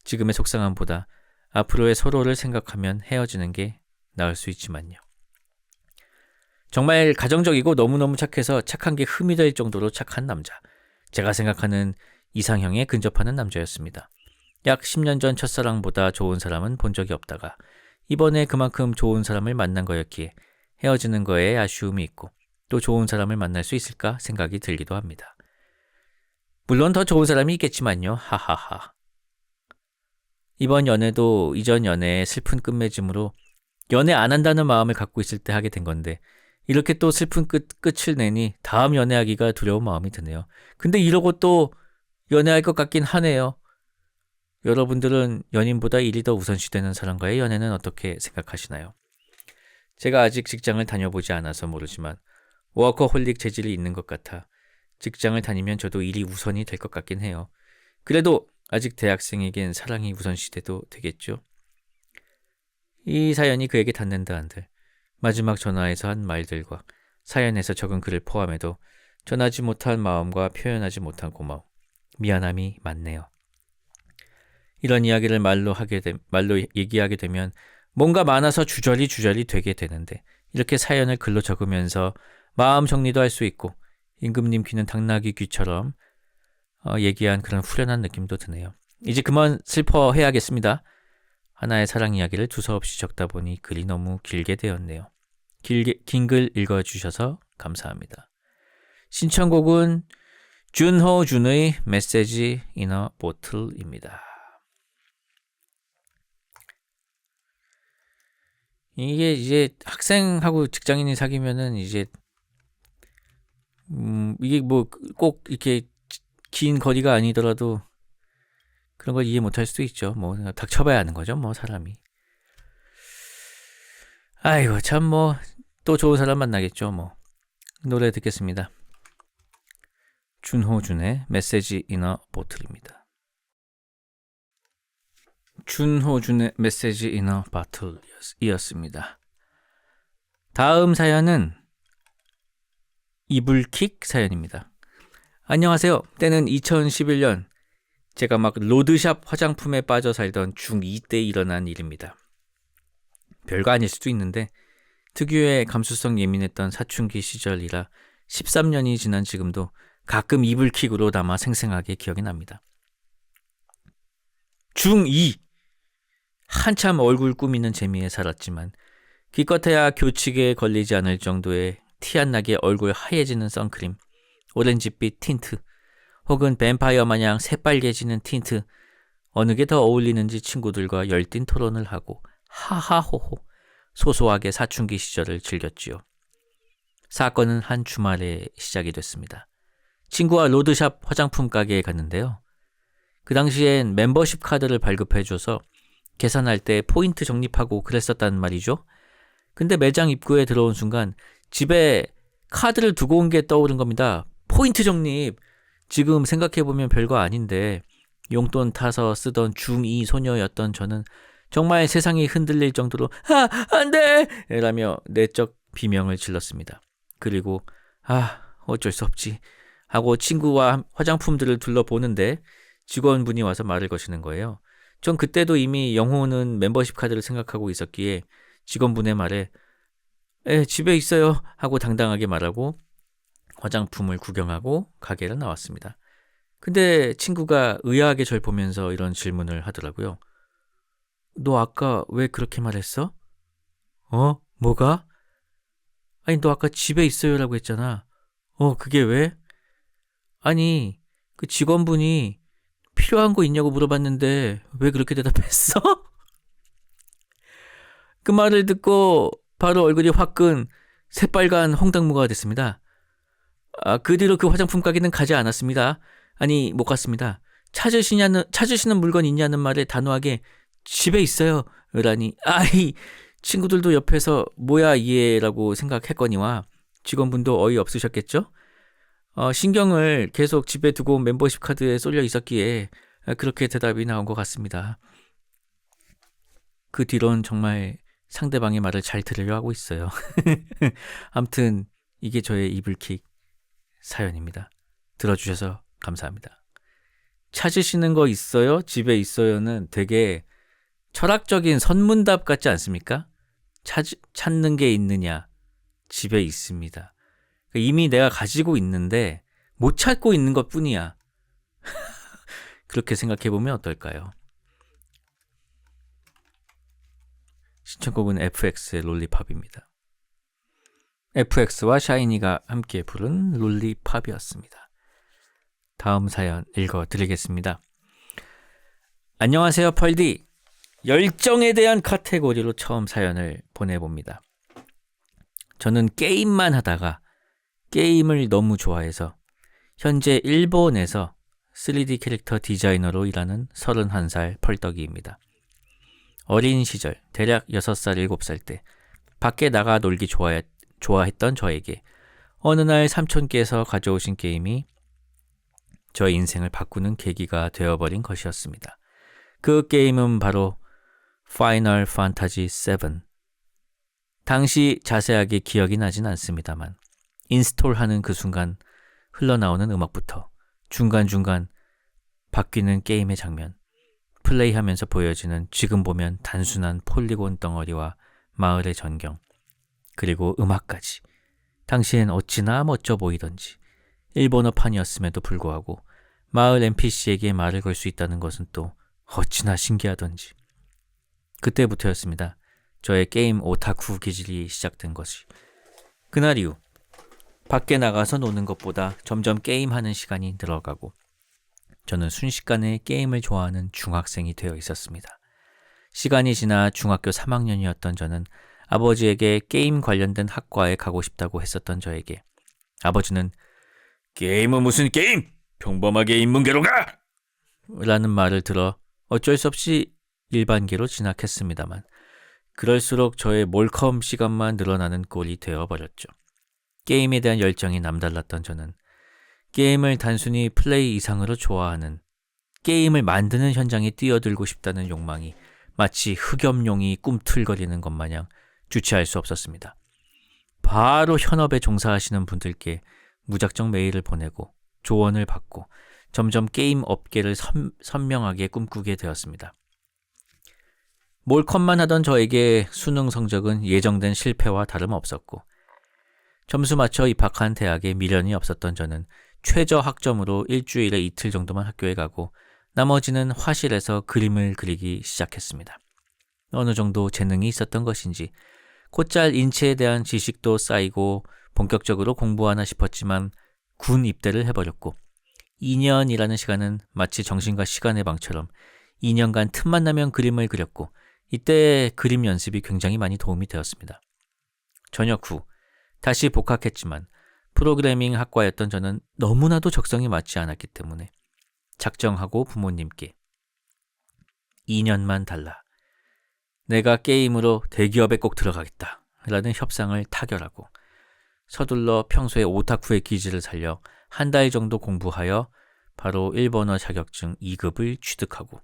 지금의 속상함보다 앞으로의 서로를 생각하면 헤어지는 게 나을 수 있지만요. 정말 가정적이고 너무너무 착해서 착한 게 흠이 될 정도로 착한 남자. 제가 생각하는 이상형에 근접하는 남자였습니다. 약 10년 전 첫사랑보다 좋은 사람은 본 적이 없다가 이번에 그만큼 좋은 사람을 만난 거였기에 헤어지는 거에 아쉬움이 있고 또 좋은 사람을 만날 수 있을까 생각이 들기도 합니다. 물론 더 좋은 사람이 있겠지만요. 하하하. 이번 연애도 이전 연애의 슬픈 끝맺음으로 연애 안 한다는 마음을 갖고 있을 때 하게 된 건데 이렇게 또 슬픈 끝을 내니 다음 연애하기가 두려운 마음이 드네요. 근데 이러고 또 연애할 것 같긴 하네요. 여러분들은 연인보다 일이 더 우선시되는 사람과의 연애는 어떻게 생각하시나요? 제가 아직 직장을 다녀보지 않아서 모르지만 워커홀릭 재질이 있는 것 같아 직장을 다니면 저도 일이 우선이 될 것 같긴 해요. 그래도 아직 대학생에겐 사랑이 우선시돼도 되겠죠? 이 사연이 그에게 닿는다 한들 마지막 전화에서 한 말들과 사연에서 적은 글을 포함해도 전하지 못한 마음과 표현하지 못한 고마움, 미안함이 많네요. 이런 이야기를 말로 얘기하게 되면 뭔가 많아서 주저리 되게 되는데 이렇게 사연을 글로 적으면서 마음 정리도 할 수 있고 임금님 귀는 당나귀 귀처럼 얘기한 그런 후련한 느낌도 드네요. 이제 그만 슬퍼해야겠습니다. 하나의 사랑 이야기를 두서없이 적다 보니 글이 너무 길게 되었네요. 긴 글 읽어주셔서 감사합니다. 신청곡은 준호준의 메시지 in a bottle입니다. 이게 이제 학생하고 직장인이 사귀면은 이제 이게 뭐 꼭 이렇게 긴 거리가 아니더라도 그런 걸 이해 못할 수도 있죠. 뭐 닥쳐봐야 하는 거죠. 뭐 사람이. 아이고 참 뭐 또 좋은 사람 만나겠죠. 뭐 노래 듣겠습니다. 준호준의 메시지 in a bottle입니다. 준호준의 메시지 in a bottle이었습니다. 다음 사연은 이불킥 사연입니다. 안녕하세요. 때는 2011년 제가 막 로드샵 화장품에 빠져 살던 중2 때 일어난 일입니다. 별거 아닐 수도 있는데 특유의 감수성 예민했던 사춘기 시절이라 13년이 지난 지금도 가끔 이불킥으로 남아 생생하게 기억이 납니다. 중2! 한참 얼굴 꾸미는 재미에 살았지만 기껏해야 교칙에 걸리지 않을 정도의 티 안 나게 얼굴 하얘지는 선크림, 오렌지빛 틴트, 혹은 뱀파이어 마냥 새빨개지는 틴트, 어느 게 더 어울리는지 친구들과 열띤 토론을 하고 하하호호 소소하게 사춘기 시절을 즐겼지요. 사건은 한 주말에 시작이 됐습니다. 친구와 로드샵 화장품 가게에 갔는데요. 그 당시엔 멤버십 카드를 발급해줘서 계산할 때 포인트 적립하고 그랬었단 말이죠. 근데 매장 입구에 들어온 순간 집에 카드를 두고 온 게 떠오른 겁니다. 포인트 적립! 지금 생각해보면 별거 아닌데 용돈 타서 쓰던 중2 소녀였던 저는 정말 세상이 흔들릴 정도로 안 돼! 라며 내적 비명을 질렀습니다. 그리고 어쩔 수 없지 하고 친구와 화장품들을 둘러보는데 직원분이 와서 말을 거시는 거예요. 전 그때도 이미 영호는 멤버십 카드를 생각하고 있었기에 직원분의 말에 집에 있어요 하고 당당하게 말하고 화장품을 구경하고 가게를 나왔습니다. 근데 친구가 의아하게 절 보면서 이런 질문을 하더라고요. 너 아까 왜 그렇게 말했어? 뭐가? 아니 너 아까 집에 있어요라고 했잖아. 그게 왜? 아니 그 직원분이 필요한 거 있냐고 물어봤는데 왜 그렇게 대답했어? 그 말을 듣고 바로 얼굴이 화끈 새빨간 홍당무가 됐습니다. 그 뒤로 그 화장품 가게는 가지 않았습니다. 아니 못 갔습니다. 찾으시는 물건 있냐는 말에 단호하게 집에 있어요 라니 친구들도 옆에서 뭐야 이해라고 생각했거니와 직원분도 어이없으셨겠죠? 신경을 계속 집에 두고 온 멤버십 카드에 쏠려 있었기에 그렇게 대답이 나온 것 같습니다. 그 뒤론 정말 상대방의 말을 잘 들으려 하고 있어요. 아무튼 이게 저의 이불킥 사연입니다. 들어주셔서 감사합니다. 찾으시는 거 있어요? 집에 있어요는 되게 철학적인 선문답 같지 않습니까? 찾는 게 있느냐? 집에 있습니다. 이미 내가 가지고 있는데 못 찾고 있는 것 뿐이야. 그렇게 생각해보면 어떨까요? 신청곡은 FX의 롤리팝입니다. FX와 샤이니가 함께 부른 롤리팝이었습니다. 다음 사연 읽어드리겠습니다. 안녕하세요 펄디. 열정에 대한 카테고리로 처음 사연을 보내봅니다. 저는 게임만 하다가 게임을 너무 좋아해서 현재 일본에서 3D 캐릭터 디자이너로 일하는 31살 펄떡이입니다. 어린 시절 대략 6살, 7살 때 밖에 나가 놀기 좋아했던 저에게 어느 날 삼촌께서 가져오신 게임이 저의 인생을 바꾸는 계기가 되어버린 것이었습니다. 그 게임은 바로 파이널 판타지 7. 당시 자세하게 기억이 나진 않습니다만 인스톨하는 그 순간 흘러나오는 음악부터 중간중간 바뀌는 게임의 장면, 플레이하면서 보여지는 지금 보면 단순한 폴리곤 덩어리와 마을의 전경, 그리고 음악까지 당시엔 어찌나 멋져 보이던지 일본어판이었음에도 불구하고 마을 NPC에게 말을 걸 수 있다는 것은 또 어찌나 신기하던지. 그때부터였습니다. 저의 게임 오타쿠 기질이 시작된 것이. 그날 이후 밖에 나가서 노는 것보다 점점 게임하는 시간이 늘어가고 저는 순식간에 게임을 좋아하는 중학생이 되어 있었습니다. 시간이 지나 중학교 3학년이었던 저는 아버지에게 게임 관련된 학과에 가고 싶다고 했었던 저에게 아버지는 게임은 무슨 게임? 평범하게 인문계로 가! 라는 말을 들어 어쩔 수 없이 일반계로 진학했습니다만 그럴수록 저의 몰컴 시간만 늘어나는 꼴이 되어버렸죠. 게임에 대한 열정이 남달랐던 저는 게임을 단순히 플레이 이상으로 좋아하는, 게임을 만드는 현장에 뛰어들고 싶다는 욕망이 마치 흑염룡이 꿈틀거리는 것 마냥 주체할 수 없었습니다. 바로 현업에 종사하시는 분들께 무작정 메일을 보내고 조언을 받고 점점 게임 업계를 선명하게 꿈꾸게 되었습니다. 몰컷만 하던 저에게 수능 성적은 예정된 실패와 다름없었고 점수 맞춰 입학한 대학에 미련이 없었던 저는 최저 학점으로 일주일에 이틀 정도만 학교에 가고 나머지는 화실에서 그림을 그리기 시작했습니다. 어느 정도 재능이 있었던 것인지 곧잘 인체에 대한 지식도 쌓이고 본격적으로 공부하나 싶었지만 군 입대를 해버렸고 2년이라는 시간은 마치 정신과 시간의 방처럼 2년간 틈만 나면 그림을 그렸고 이때 그림 연습이 굉장히 많이 도움이 되었습니다. 전역 후 다시 복학했지만 프로그래밍 학과였던 저는 너무나도 적성이 맞지 않았기 때문에 작정하고 부모님께 2년만 달라. 내가 게임으로 대기업에 꼭 들어가겠다 라는 협상을 타결하고 서둘러 평소에 오타쿠의 기질을 살려 한 달 정도 공부하여 바로 일본어 자격증 2급을 취득하고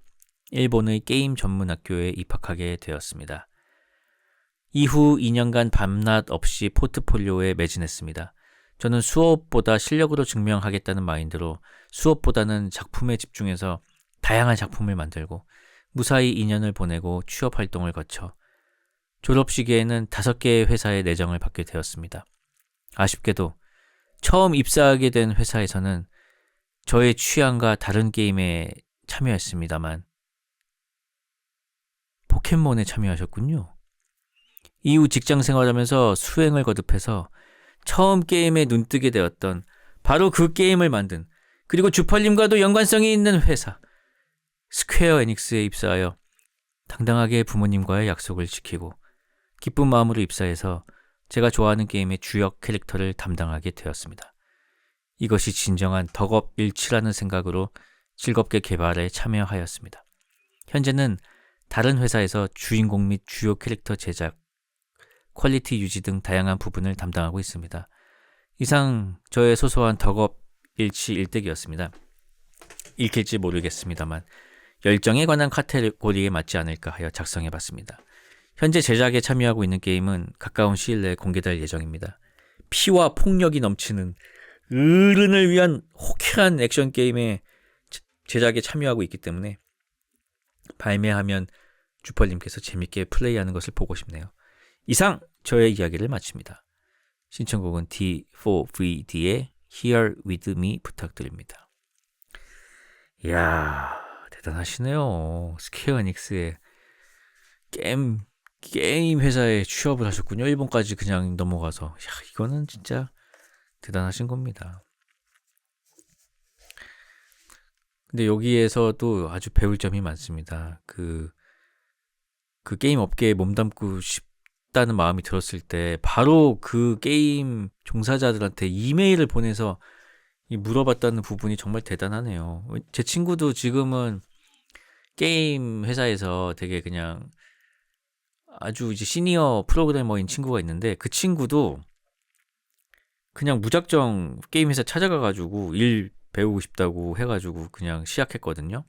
일본의 게임 전문 학교에 입학하게 되었습니다. 이후 2년간 밤낮 없이 포트폴리오에 매진했습니다. 저는 수업보다 실력으로 증명하겠다는 마인드로 수업보다는 작품에 집중해서 다양한 작품을 만들고 무사히 2년을 보내고 취업 활동을 거쳐 졸업 시기에는 5개의 회사에 내정을 받게 되었습니다. 아쉽게도 처음 입사하게 된 회사에서는 저의 취향과 다른 게임에 참여했습니다만 포켓몬에 참여하셨군요. 이후 직장 생활하면서 수행을 거듭해서 처음 게임에 눈뜨게 되었던 바로 그 게임을 만든 그리고 주펄님과도 연관성이 있는 회사 스퀘어 에닉스에 입사하여 당당하게 부모님과의 약속을 지키고 기쁜 마음으로 입사해서 제가 좋아하는 게임의 주역 캐릭터를 담당하게 되었습니다. 이것이 진정한 덕업일치라는 생각으로 즐겁게 개발에 참여하였습니다. 현재는 다른 회사에서 주인공 및 주요 캐릭터 제작, 퀄리티 유지 등 다양한 부분을 담당하고 있습니다. 이상 저의 소소한 덕업일치 일대기였습니다. 읽힐지 모르겠습니다만 열정에 관한 카테고리에 맞지 않을까 하여 작성해봤습니다. 현재 제작에 참여하고 있는 게임은 가까운 시일 내에 공개될 예정입니다. 피와 폭력이 넘치는 어른을 위한 호쾌한 액션 게임의 제작에 참여하고 있기 때문에 발매하면 주펄님께서 재밌게 플레이하는 것을 보고 싶네요. 이상 저의 이야기를 마칩니다. 신청곡은 D4VD의 Here With Me 부탁드립니다. 이야 대단하시네요. 스퀘어 에닉스의 게임 회사에 취업을 하셨군요. 일본까지 그냥 넘어가서. 이거는 진짜 대단하신 겁니다. 근데 여기에서도 아주 배울 점이 많습니다. 그 게임 업계에 몸담고 싶다는 마음이 들었을 때 바로 그 게임 종사자들한테 이메일을 보내서 물어봤다는 부분이 정말 대단하네요. 제 친구도 지금은 게임 회사에서 되게 그냥 아주 이제 시니어 프로그래머인 친구가 있는데 그 친구도 그냥 무작정 게임 회사 찾아가가지고 일 배우고 싶다고 해가지고 그냥 시작했거든요.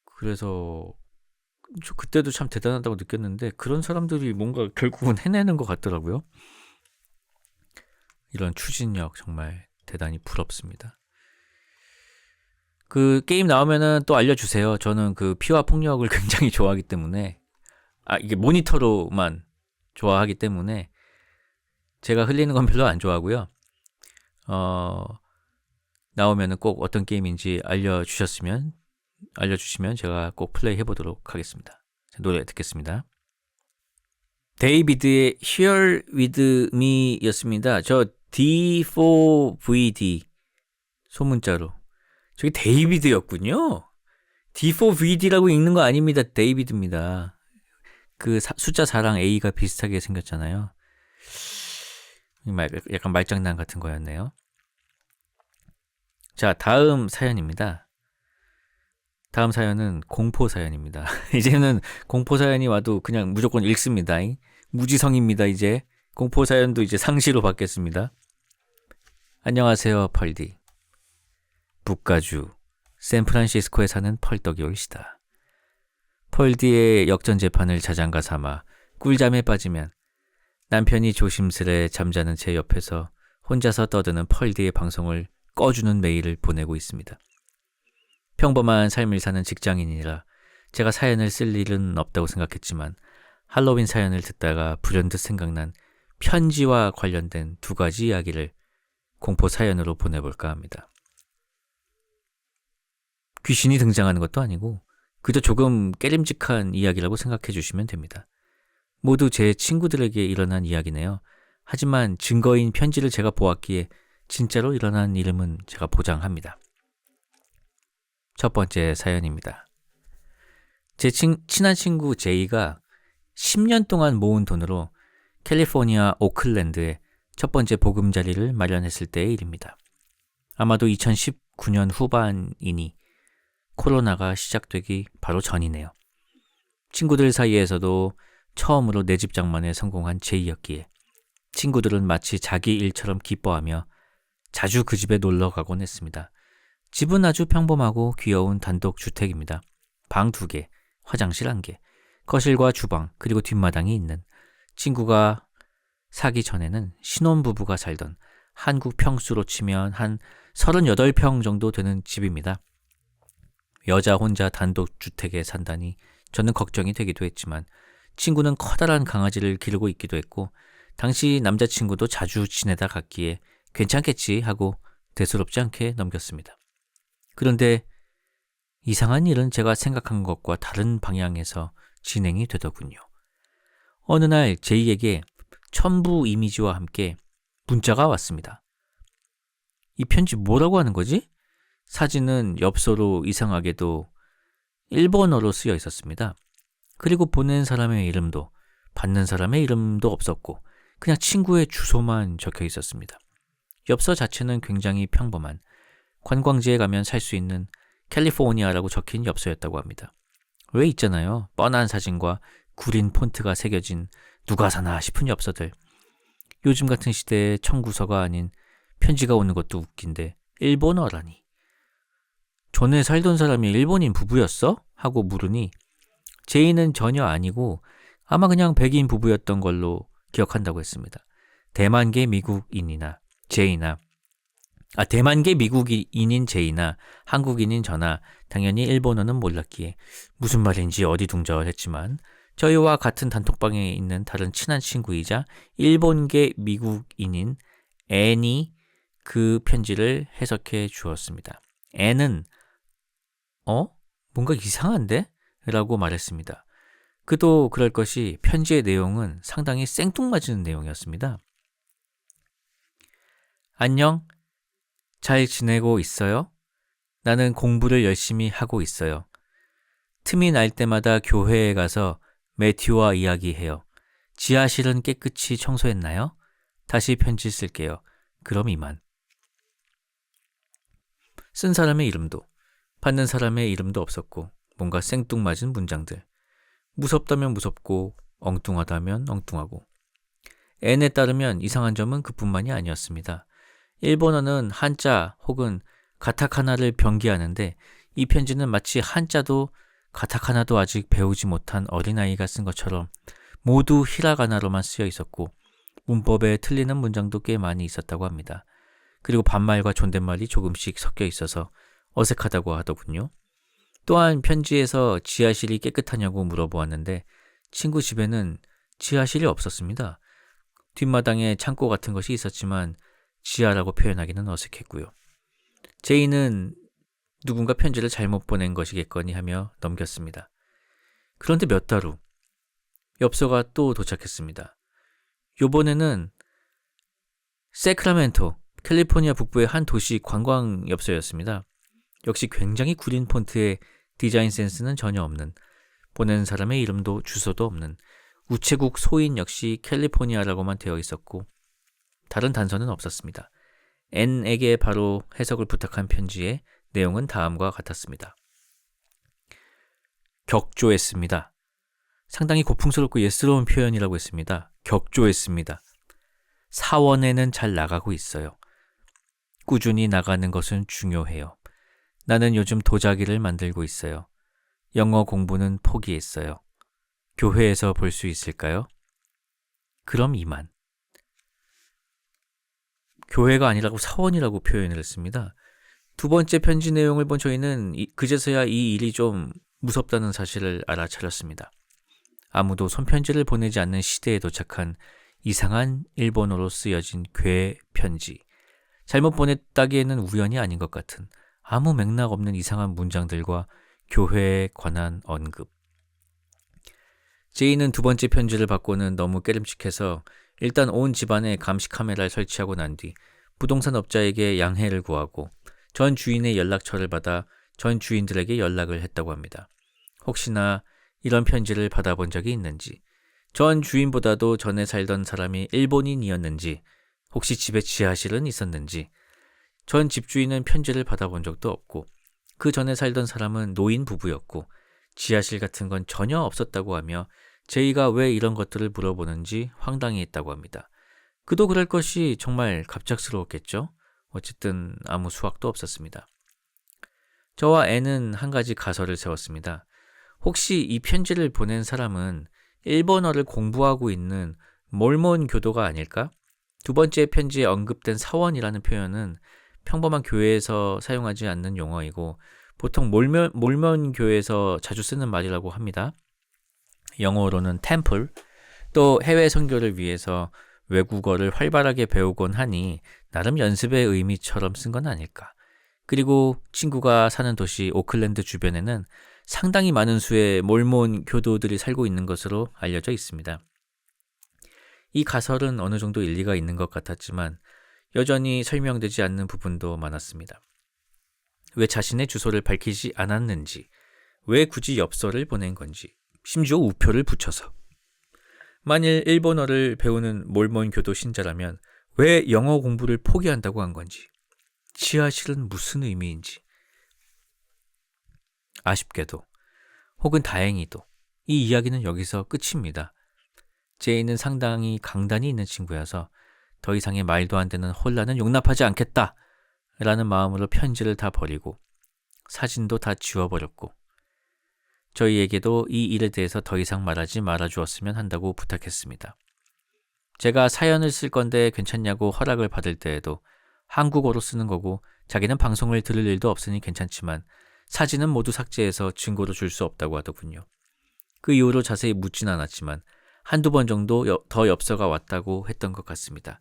그래서 저 그때도 참 대단하다고 느꼈는데 그런 사람들이 뭔가 결국은 해내는 것 같더라고요. 이런 추진력 정말 대단히 부럽습니다. 그 게임 나오면은 또 알려주세요. 저는 그 피와 폭력을 굉장히 좋아하기 때문에 이게 모니터로만 좋아하기 때문에 제가 흘리는 건 별로 안 좋아하고요. 나오면은 꼭 어떤 게임인지 알려주시면 제가 꼭 플레이 해보도록 하겠습니다. 노래 듣겠습니다. 데이비드의 Here With Me 였습니다. 저 D4VD 소문자로 저기 데이비드였군요. D4VD라고 읽는 거 아닙니다. 데이비드입니다. 그 숫자 4랑 A가 비슷하게 생겼잖아요. 약간 말장난 같은 거였네요. 자, 다음 사연입니다. 다음 사연은 공포 사연입니다. 이제는 공포 사연이 와도 그냥 무조건 읽습니다. 무지성입니다. 이제 공포 사연도 이제 상시로 받겠습니다. 안녕하세요, 펄디. 북가주 샌프란시스코에 사는 펄떡이 올시다. 펄디의 역전재판을 자장가 삼아 꿀잠에 빠지면 남편이 조심스레 잠자는 제 옆에서 혼자서 떠드는 펄디의 방송을 꺼주는 메일을 보내고 있습니다. 평범한 삶을 사는 직장인이라 제가 사연을 쓸 일은 없다고 생각했지만 할로윈 사연을 듣다가 불현듯 생각난 편지와 관련된 2가지 이야기를 공포 사연으로 보내볼까 합니다. 귀신이 등장하는 것도 아니고 그저 조금 깨림직한 이야기라고 생각해 주시면 됩니다. 모두 제 친구들에게 일어난 이야기네요. 하지만 증거인 편지를 제가 보았기에 진짜로 일어난 일임은 제가 보장합니다. 첫 번째 사연입니다. 제 친한 친구 제이가 10년 동안 모은 돈으로 캘리포니아 오클랜드에 첫 번째 보금자리를 마련했을 때의 일입니다. 아마도 2019년 후반이니 코로나가 시작되기 바로 전이네요. 친구들 사이에서도 처음으로 내 집 장만에 성공한 제이였기에 친구들은 마치 자기 일처럼 기뻐하며 자주 그 집에 놀러 가곤 했습니다. 집은 아주 평범하고 귀여운 단독 주택입니다. 방 2개, 화장실 1개, 거실과 주방, 그리고 뒷마당이 있는, 친구가 사기 전에는 신혼부부가 살던 한국 평수로 치면 한 38평 정도 되는 집입니다. 여자 혼자 단독 주택에 산다니 저는 걱정이 되기도 했지만 친구는 커다란 강아지를 기르고 있기도 했고 당시 남자친구도 자주 지내다 갔기에 괜찮겠지 하고 대수롭지 않게 넘겼습니다. 그런데 이상한 일은 제가 생각한 것과 다른 방향에서 진행이 되더군요. 어느 날 제이에게 첨부 이미지와 함께 문자가 왔습니다. 이 편지 뭐라고 하는 거지? 사진은 엽서로 이상하게도 일본어로 쓰여 있었습니다. 그리고 보낸 사람의 이름도 받는 사람의 이름도 없었고 그냥 친구의 주소만 적혀 있었습니다. 엽서 자체는 굉장히 평범한 관광지에 가면 살 수 있는 캘리포니아라고 적힌 엽서였다고 합니다. 왜 있잖아요. 뻔한 사진과 구린 폰트가 새겨진 누가 사나 싶은 엽서들. 요즘 같은 시대에 청구서가 아닌 편지가 오는 것도 웃긴데 일본어라니. 전에 살던 사람이 일본인 부부였어? 하고 물으니 제이는 전혀 아니고 아마 그냥 백인 부부였던 걸로 기억한다고 했습니다. 대만계 미국인이나 제이나 대만계 미국인인 제이나 한국인인 저나 당연히 일본어는 몰랐기에 무슨 말인지 어디둥절했지만 저희와 같은 단톡방에 있는 다른 친한 친구이자 일본계 미국인인 앤이 그 편지를 해석해 주었습니다. 앤은 뭔가 이상한데? 라고 말했습니다. 그도 그럴 것이 편지의 내용은 상당히 생뚱맞은 내용이었습니다. 안녕, 잘 지내고 있어요? 나는 공부를 열심히 하고 있어요. 틈이 날 때마다 교회에 가서 매튜와 이야기해요. 지하실은 깨끗이 청소했나요? 다시 편지 쓸게요. 그럼 이만. 쓴 사람의 이름도 받는 사람의 이름도 없었고 뭔가 생뚱맞은 문장들. 무섭다면 무섭고 엉뚱하다면 엉뚱하고. 앤에 따르면 이상한 점은 그뿐만이 아니었습니다. 일본어는 한자 혹은 가타카나를 병기하는데 이 편지는 마치 한자도 가타카나도 아직 배우지 못한 어린아이가 쓴 것처럼 모두 히라가나로만 쓰여 있었고 문법에 틀리는 문장도 꽤 많이 있었다고 합니다. 그리고 반말과 존댓말이 조금씩 섞여 있어서 어색하다고 하더군요. 또한 편지에서 지하실이 깨끗하냐고 물어보았는데 친구 집에는 지하실이 없었습니다. 뒷마당에 창고 같은 것이 있었지만 지하라고 표현하기는 어색했고요. 제이는 누군가 편지를 잘못 보낸 것이겠거니 하며 넘겼습니다. 그런데 몇 달 후 엽서가 또 도착했습니다. 요번에는 세크라멘토, 캘리포니아 북부의 한 도시 관광 엽서였습니다. 역시 굉장히 구린 폰트에 디자인 센스는 전혀 없는, 보낸 사람의 이름도 주소도 없는 우체국 소인 역시 캘리포니아라고만 되어 있었고 다른 단서는 없었습니다. N에게 바로 해석을 부탁한 편지의 내용은 다음과 같았습니다. 격조했습니다. 상당히 고풍스럽고 예스러운 표현이라고 했습니다. 격조했습니다. 사원에는 잘 나가고 있어요. 꾸준히 나가는 것은 중요해요. 나는 요즘 도자기를 만들고 있어요. 영어 공부는 포기했어요. 교회에서 볼 수 있을까요? 그럼 이만. 교회가 아니라고 사원이라고 표현을 했습니다. 두 번째 편지 내용을 본 저희는 그제서야 이 일이 좀 무섭다는 사실을 알아차렸습니다. 아무도 손편지를 보내지 않는 시대에 도착한 이상한 일본어로 쓰여진 괴 편지. 잘못 보냈다기에는 우연이 아닌 것 같은 아무 맥락 없는 이상한 문장들과 교회에 관한 언급. 제이는 두 번째 편지를 받고는 너무 깨름칙해서 일단 온 집안에 감시 카메라를 설치하고 난 뒤 부동산 업자에게 양해를 구하고 전 주인의 연락처를 받아 전 주인들에게 연락을 했다고 합니다. 혹시나 이런 편지를 받아본 적이 있는지, 전 주인보다도 전에 살던 사람이 일본인이었는지, 혹시 집에 지하실은 있었는지, 전 집주인은 편지를 받아본 적도 없고 그 전에 살던 사람은 노인 부부였고 지하실 같은 건 전혀 없었다고 하며 제이가 왜 이런 것들을 물어보는지 황당해했다고 합니다. 그도 그럴 것이 정말 갑작스러웠겠죠? 어쨌든 아무 수확도 없었습니다. 저와 앤은 한 가지 가설을 세웠습니다. 혹시 이 편지를 보낸 사람은 일본어를 공부하고 있는 몰몬 교도가 아닐까? 두 번째 편지에 언급된 사원이라는 표현은 평범한 교회에서 사용하지 않는 용어이고 보통 몰몬 교회에서 자주 쓰는 말이라고 합니다. 영어로는 템플, 또 해외 선교를 위해서 외국어를 활발하게 배우곤 하니 나름 연습의 의미처럼 쓴 건 아닐까. 그리고 친구가 사는 도시 오클랜드 주변에는 상당히 많은 수의 몰몬 교도들이 살고 있는 것으로 알려져 있습니다. 이 가설은 어느 정도 일리가 있는 것 같았지만 여전히 설명되지 않는 부분도 많았습니다. 왜 자신의 주소를 밝히지 않았는지, 왜 굳이 엽서를 보낸 건지, 심지어 우표를 붙여서. 만일 일본어를 배우는 몰몬 교도 신자라면 왜 영어 공부를 포기한다고 한 건지, 지하실은 무슨 의미인지. 아쉽게도, 혹은 다행히도 이 이야기는 여기서 끝입니다. 제이는 상당히 강단이 있는 친구여서 더 이상의 말도 안 되는 혼란은 용납하지 않겠다 라는 마음으로 편지를 다 버리고 사진도 다 지워버렸고 저희에게도 이 일에 대해서 더 이상 말하지 말아주었으면 한다고 부탁했습니다. 제가 사연을 쓸 건데 괜찮냐고 허락을 받을 때에도 한국어로 쓰는 거고 자기는 방송을 들을 일도 없으니 괜찮지만 사진은 모두 삭제해서 증거로 줄 수 없다고 하더군요. 그 이후로 자세히 묻진 않았지만 한두 번 정도 더 엽서가 왔다고 했던 것 같습니다.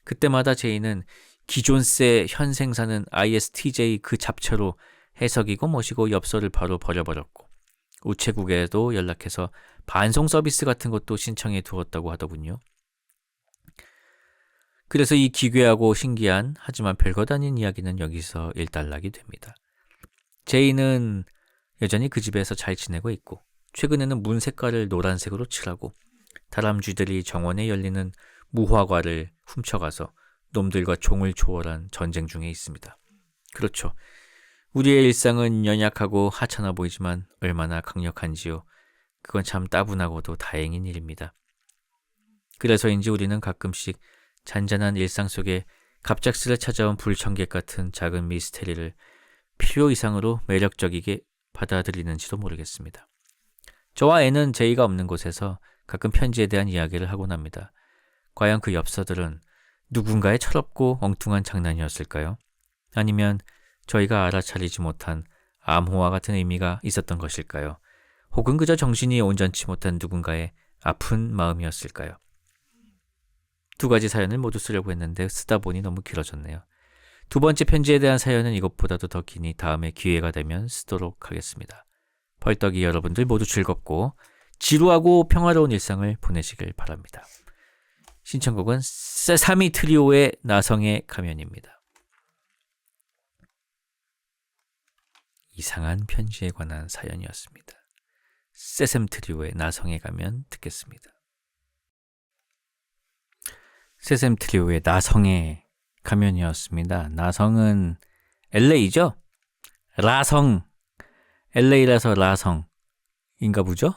그때마다 제이는 기존세 현생사는 ISTJ 그 잡채로 해석이고 뭐시고 엽서를 바로 버려버렸고 우체국에도 연락해서 반송 서비스 같은 것도 신청해 두었다고 하더군요. 그래서 이 기괴하고 신기한 하지만 별것 아닌 이야기는 여기서 일단락이 됩니다. 제이는 여전히 그 집에서 잘 지내고 있고 최근에는 문 색깔을 노란색으로 칠하고 다람쥐들이 정원에 열리는 무화과를 훔쳐가서 놈들과 종을 초월한 전쟁 중에 있습니다. 그렇죠. 우리의 일상은 연약하고 하찮아 보이지만 얼마나 강력한지요. 그건 참 따분하고도 다행인 일입니다. 그래서인지 우리는 가끔씩 잔잔한 일상 속에 갑작스레 찾아온 불청객 같은 작은 미스테리를 필요 이상으로 매력적이게 받아들이는지도 모르겠습니다. 저와 애는 제이가 없는 곳에서 가끔 편지에 대한 이야기를 하곤 합니다. 과연 그 엽서들은 누군가의 철없고 엉뚱한 장난이었을까요? 아니면 저희가 알아차리지 못한 암호와 같은 의미가 있었던 것일까요? 혹은 그저 정신이 온전치 못한 누군가의 아픈 마음이었을까요? 두 가지 사연을 모두 쓰려고 했는데 쓰다 보니 너무 길어졌네요. 두 번째 편지에 대한 사연은 이것보다도 더 기니 다음에 기회가 되면 쓰도록 하겠습니다. 벌떡이 여러분들 모두 즐겁고 지루하고 평화로운 일상을 보내시길 바랍니다. 신청곡은 세사미 트리오의 나성의 가면입니다. 이상한 편지에 관한 사연이었습니다. 세샘 트리오의 나성의 가면 듣겠습니다. 세샘 트리오의 나성의 가면이었습니다. 나성은 LA죠? 라성. LA라서 라성인가 보죠?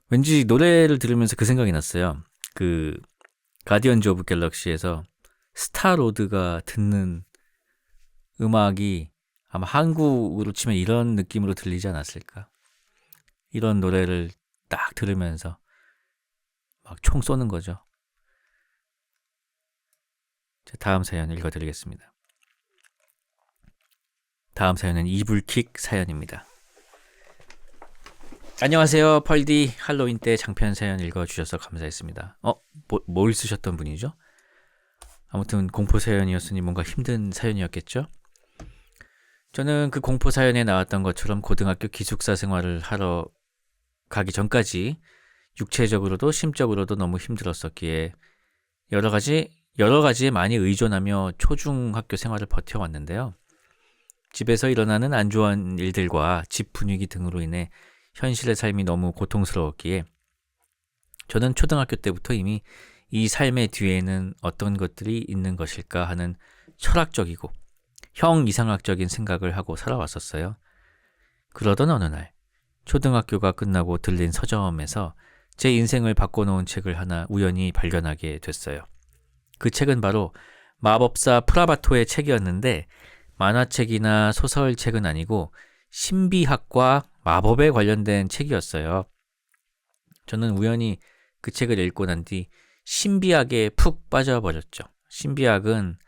왠지 노래를 들으면서 그 생각이 났어요. 그 가디언즈 오브 갤럭시에서 스타로드가 듣는 음악이 아마 한국으로 치면 이런 느낌으로 들리지 않았을까. 이런 노래를 딱 들으면서 막 총 쏘는 거죠. 자, 다음 사연 읽어드리겠습니다. 다음 사연은 이불킥 사연입니다. 안녕하세요, 펄디. 할로윈 때 장편 사연 읽어주셔서 감사했습니다. 뭘 쓰셨던 분이죠? 아무튼 공포 사연이었으니 뭔가 힘든 사연이었겠죠? 저는 그 공포 사연에 나왔던 것처럼 고등학교 기숙사 생활을 하러 가기 전까지 육체적으로도 심적으로도 너무 힘들었었기에 여러 가지에 많이 의존하며 초중학교 생활을 버텨왔는데요. 집에서 일어나는 안 좋은 일들과 집 분위기 등으로 인해 현실의 삶이 너무 고통스러웠기에 저는 초등학교 때부터 이미 이 삶의 뒤에는 어떤 것들이 있는 것일까 하는 철학적이고 형이상학적인 생각을 하고 살아왔었어요. 그러던 어느 날 초등학교가 끝나고 들린 서점에서 제 인생을 바꿔놓은 책을 하나 우연히 발견하게 됐어요. 그 책은 바로 마법사 프라바토의 책이었는데 만화책이나 소설책은 아니고 신비학과 마법에 관련된 책이었어요. 저는 우연히 그 책을 읽고 난 뒤 신비학에 푹 빠져버렸죠. 신비학은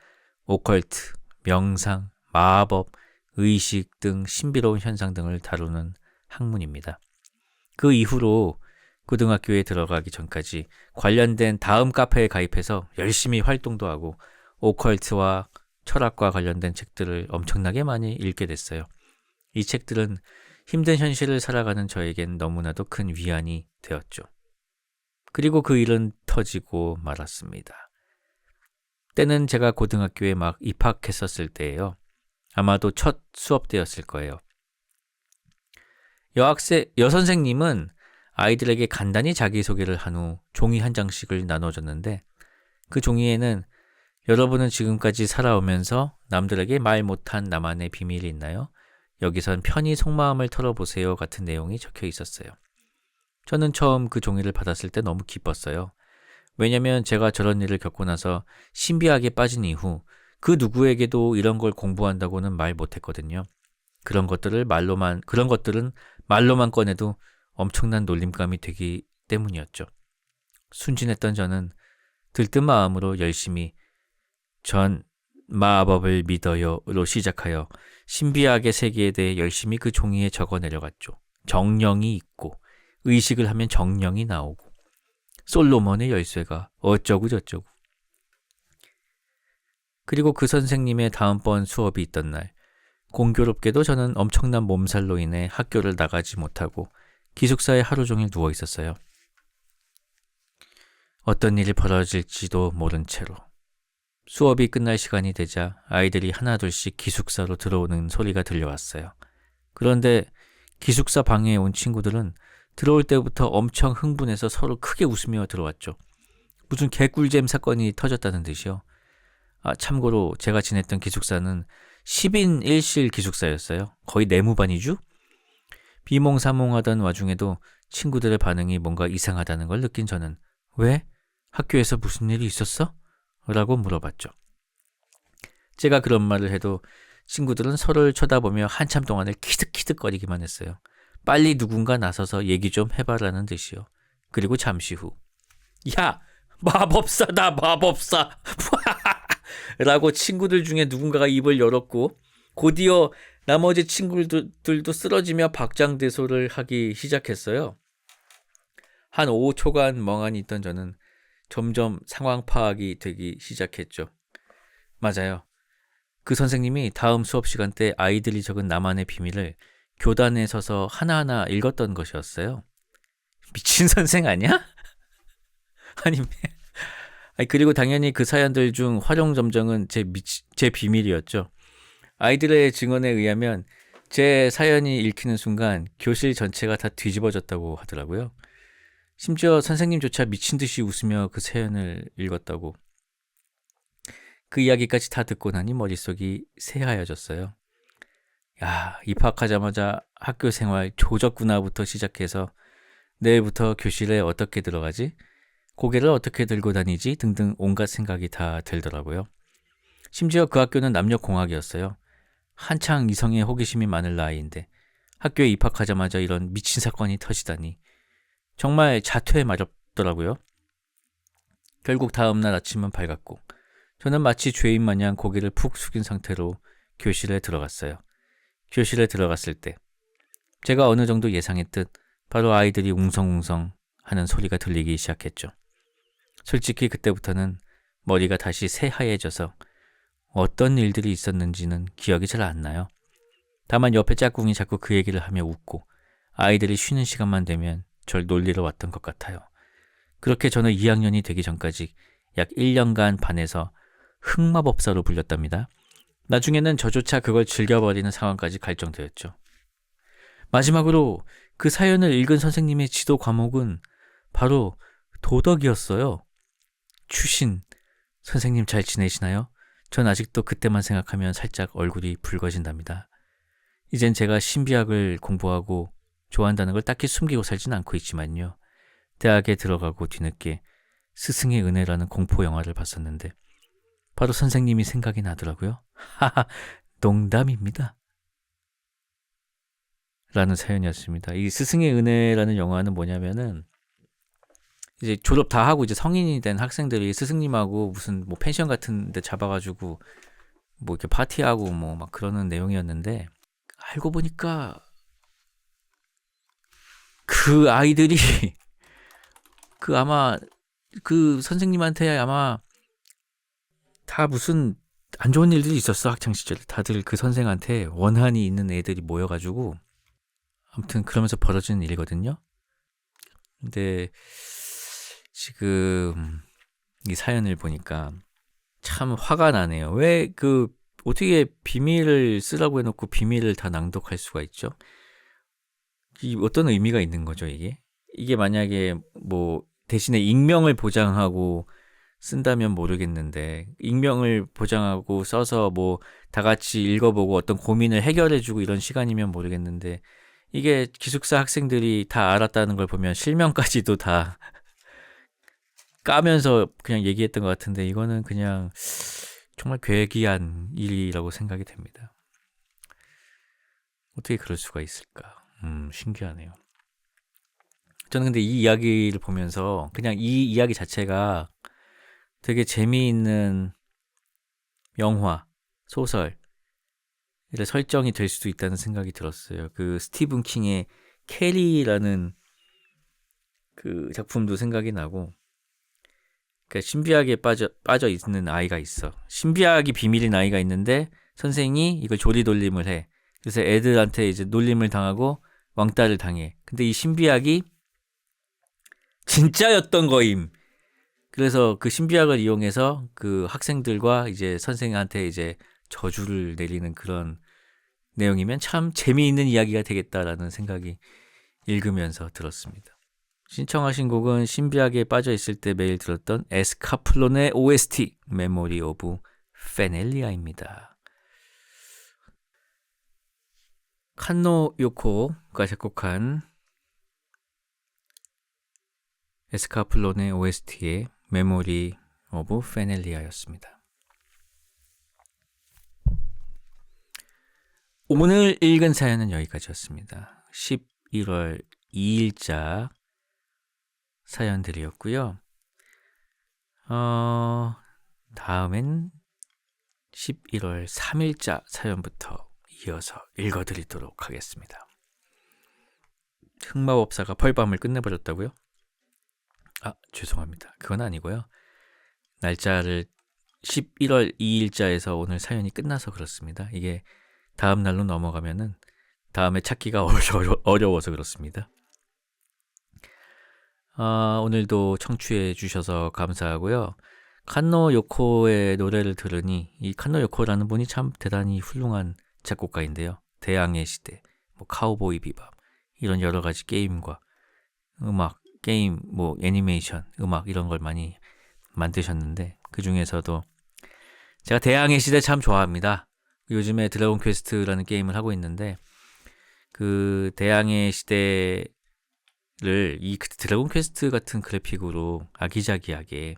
오컬트, 명상, 마법, 의식 등 신비로운 현상 등을 다루는 학문입니다. 그 이후로 고등학교에 들어가기 전까지 관련된 다음 카페에 가입해서 열심히 활동도 하고 오컬트와 철학과 관련된 책들을 엄청나게 많이 읽게 됐어요. 이 책들은 힘든 현실을 살아가는 저에겐 너무나도 큰 위안이 되었죠. 그리고 그 일은 터지고 말았습니다. 때는 제가 고등학교에 막 입학했었을 때예요. 아마도 첫 수업 때였을 거예요. 여선생님은 아이들에게 간단히 자기소개를 한 후 종이 한 장씩을 나눠줬는데 그 종이에는 여러분은 지금까지 살아오면서 남들에게 말 못한 나만의 비밀이 있나요? 여기선 편히 속마음을 털어보세요 같은 내용이 적혀 있었어요. 저는 처음 그 종이를 받았을 때 너무 기뻤어요. 왜냐면 제가 저런 일을 겪고 나서 신비하게 빠진 이후 그 누구에게도 이런 걸 공부한다고는 말 못했거든요. 그런 것들은 말로만 꺼내도 엄청난 놀림감이 되기 때문이었죠. 순진했던 저는 들뜬 마음으로 열심히 전 마법을 믿어요로 시작하여 신비학의 세계에 대해 열심히 그 종이에 적어 내려갔죠. 정령이 있고 의식을 하면 정령이 나오고 솔로몬의 열쇠가 어쩌고 저쩌고. 그리고 그 선생님의 다음번 수업이 있던 날 공교롭게도 저는 엄청난 몸살로 인해 학교를 나가지 못하고 기숙사에 하루 종일 누워 있었어요. 어떤 일이 벌어질지도 모른 채로. 수업이 끝날 시간이 되자 아이들이 하나둘씩 기숙사로 들어오는 소리가 들려왔어요. 그런데 기숙사 방에 온 친구들은 들어올 때부터 엄청 흥분해서 서로 크게 웃으며 들어왔죠. 무슨 개꿀잼 사건이 터졌다는 듯이요. 참고로 제가 지냈던 기숙사는 10인 1실 기숙사였어요. 거의 내무반이죠? 비몽사몽하던 와중에도 친구들의 반응이 뭔가 이상하다는 걸 느낀 저는 왜? 학교에서 무슨 일이 있었어? 라고 물어봤죠. 제가 그런 말을 해도 친구들은 서로를 쳐다보며 한참 동안을 키득키득거리기만 했어요. 빨리 누군가 나서서 얘기 좀 해봐라는 듯이요. 그리고 잠시 후 야! 마법사다 마법사! 라고 친구들 중에 누군가가 입을 열었고 곧이어 나머지 친구들도 쓰러지며 박장대소를 하기 시작했어요. 한 5초간 멍하니 있던 저는 점점 상황 파악이 되기 시작했죠. 맞아요. 그 선생님이 다음 수업 시간 때 아이들이 적은 나만의 비밀을 교단에 서서 하나하나 읽었던 것이었어요. 미친 선생 아니야? 그리고 당연히 그 사연들 중 활용점정은 제 비밀이었죠. 아이들의 증언에 의하면 제 사연이 읽히는 순간 교실 전체가 다 뒤집어졌다고 하더라고요. 심지어 선생님조차 미친 듯이 웃으며 그 사연을 읽었다고. 그 이야기까지 다 듣고 나니 머릿속이 새하얘졌어요. 야, 입학하자마자 학교 생활 조졌구나부터 시작해서 내일부터 교실에 어떻게 들어가지? 고개를 어떻게 들고 다니지? 등등 온갖 생각이 다 들더라고요. 심지어 그 학교는 남녀공학이었어요. 한창 이성의 호기심이 많을 나이인데 학교에 입학하자마자 이런 미친 사건이 터지다니 정말 자퇴에 마렵더라고요. 결국 다음날 아침은 밝았고 저는 마치 죄인 마냥 고개를 푹 숙인 상태로 교실에 들어갔어요. 교실에 들어갔을 때 제가 어느 정도 예상했듯 바로 아이들이 웅성웅성 하는 소리가 들리기 시작했죠. 솔직히 그때부터는 머리가 다시 새하얘져서 어떤 일들이 있었는지는 기억이 잘 안 나요. 다만 옆에 짝꿍이 자꾸 그 얘기를 하며 웃고 아이들이 쉬는 시간만 되면 절 놀리러 왔던 것 같아요. 그렇게 저는 2학년이 되기 전까지 약 1년간 반에서 흑마법사로 불렸답니다. 나중에는 저조차 그걸 즐겨버리는 상황까지 갈 정도였죠. 마지막으로 그 사연을 읽은 선생님의 지도 과목은 바로 도덕이었어요. 추신, 선생님 잘 지내시나요? 전 아직도 그때만 생각하면 살짝 얼굴이 붉어진답니다. 이젠 제가 신비학을 공부하고 좋아한다는 걸 딱히 숨기고 살진 않고 있지만요. 대학에 들어가고 뒤늦게 스승의 은혜라는 공포 영화를 봤었는데 바로 선생님이 생각이 나더라고요. 하하, 농담입니다. 라는 사연이었습니다. 이 스승의 은혜라는 영화는 뭐냐면은 이제 졸업 다 하고 이제 성인이 된 학생들이 스승님하고 무슨 뭐 펜션 같은 데 잡아가지고 뭐 이렇게 파티하고 뭐 막 그러는 내용이었는데 알고 보니까 그 아이들이 그 아마 그 선생님한테 아마 다 무슨 안 좋은 일들이 있었어. 학창시절에 다들 그 선생한테 원한이 있는 애들이 모여가지고 아무튼 그러면서 벌어지는 일이거든요. 근데 지금 이 사연을 보니까 참 화가 나네요. 왜 그 어떻게 비밀을 쓰라고 해놓고 비밀을 다 낭독할 수가 있죠? 이 어떤 의미가 있는 거죠, 이게? 이게 만약에 뭐 대신에 익명을 보장하고 쓴다면 모르겠는데 익명을 보장하고 써서 뭐 다 같이 읽어보고 어떤 고민을 해결해주고 이런 시간이면 모르겠는데 이게 기숙사 학생들이 다 알았다는 걸 보면 실명까지도 다 까면서 그냥 얘기했던 것 같은데 이거는 그냥 정말 괴기한 일이라고 생각이 됩니다. 어떻게 그럴 수가 있을까? 신기하네요. 저는 근데 이 이야기를 보면서 그냥 이 이야기 자체가 되게 재미있는 영화, 소설 이런 설정이 될 수도 있다는 생각이 들었어요. 그 스티븐 킹의 캐리라는 그 작품도 생각이 나고 그러니까 신비학에 빠져 있는 아이가 있어. 신비학이 비밀인 아이가 있는데 선생이 이걸 조리돌림을 해. 그래서 애들한테 이제 놀림을 당하고 왕따를 당해. 근데 이 신비학이 진짜였던 거임. 그래서 그 신비학을 이용해서 그 학생들과 이제 선생한테 이제 저주를 내리는 그런 내용이면 참 재미있는 이야기가 되겠다라는 생각이 읽으면서 들었습니다. 신청하신 곡은 신비학에 빠져 있을 때 매일 들었던 에스카플론의 OST 메모리 오브 페넬리아입니다. 칸노 요코가 작곡한 에스카플론의 OST의 메모리 오브 페넬리아였습니다. 오늘 읽은 사연은 여기까지였습니다. 11월 2일자 사연들이었고요. 다음엔 11월 3일자 사연부터 이어서 읽어드리도록 하겠습니다. 흑마법사가 벌밤을 끝내버렸다고요? 죄송합니다. 그건 아니고요. 날짜를 11월 2일자에서 오늘 사연이 끝나서 그렇습니다. 이게 다음 날로 넘어가면은 다음에 찾기가 어려워서 그렇습니다. 오늘도 청취해 주셔서 감사하고요. 칸노 요코의 노래를 들으니 이 칸노 요코라는 분이 참 대단히 훌륭한 작곡가인데요. 대항해 시대, 뭐 카우보이 비밥 이런 여러 가지 게임과 음악, 게임, 뭐 애니메이션, 음악 이런 걸 많이 만드셨는데 그 중에서도 제가 대항해 시대 참 좋아합니다. 요즘에 드래곤 퀘스트라는 게임을 하고 있는데 그 대항해 시대를 이 드래곤 퀘스트 같은 그래픽으로 아기자기하게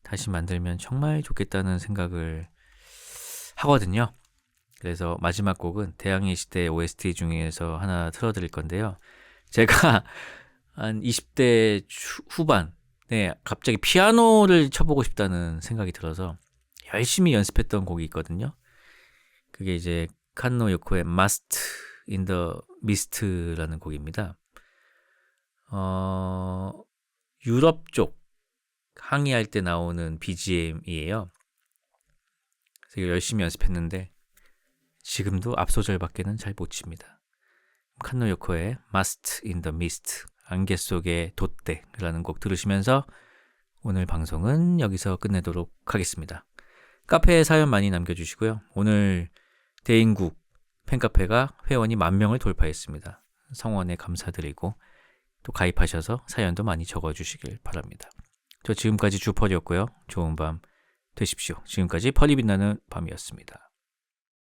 다시 만들면 정말 좋겠다는 생각을 하거든요. 그래서 마지막 곡은 대항해 시대 OST 중에서 하나 틀어드릴 건데요. 제가 한 20대 후반 네, 갑자기 피아노를 쳐보고 싶다는 생각이 들어서 열심히 연습했던 곡이 있거든요. 그게 이제 칸노 요코의 Must in the Mist라는 곡입니다. 유럽 쪽 항해할 때 나오는 BGM이에요. 그래서 이거 열심히 연습했는데 지금도 앞소절밖에는 잘 못 칩니다. 칸노 요코의 Must in the Mist, 안개 속의 돛대라는 곡 들으시면서 오늘 방송은 여기서 끝내도록 하겠습니다. 카페에 사연 많이 남겨주시고요. 오늘 대인국 팬카페가 회원이 10,000명을 돌파했습니다. 성원에 감사드리고 또 가입하셔서 사연도 많이 적어주시길 바랍니다. 저 지금까지 주펄이었고요. 좋은 밤 되십시오. 지금까지 펄이 빛나는 밤이었습니다.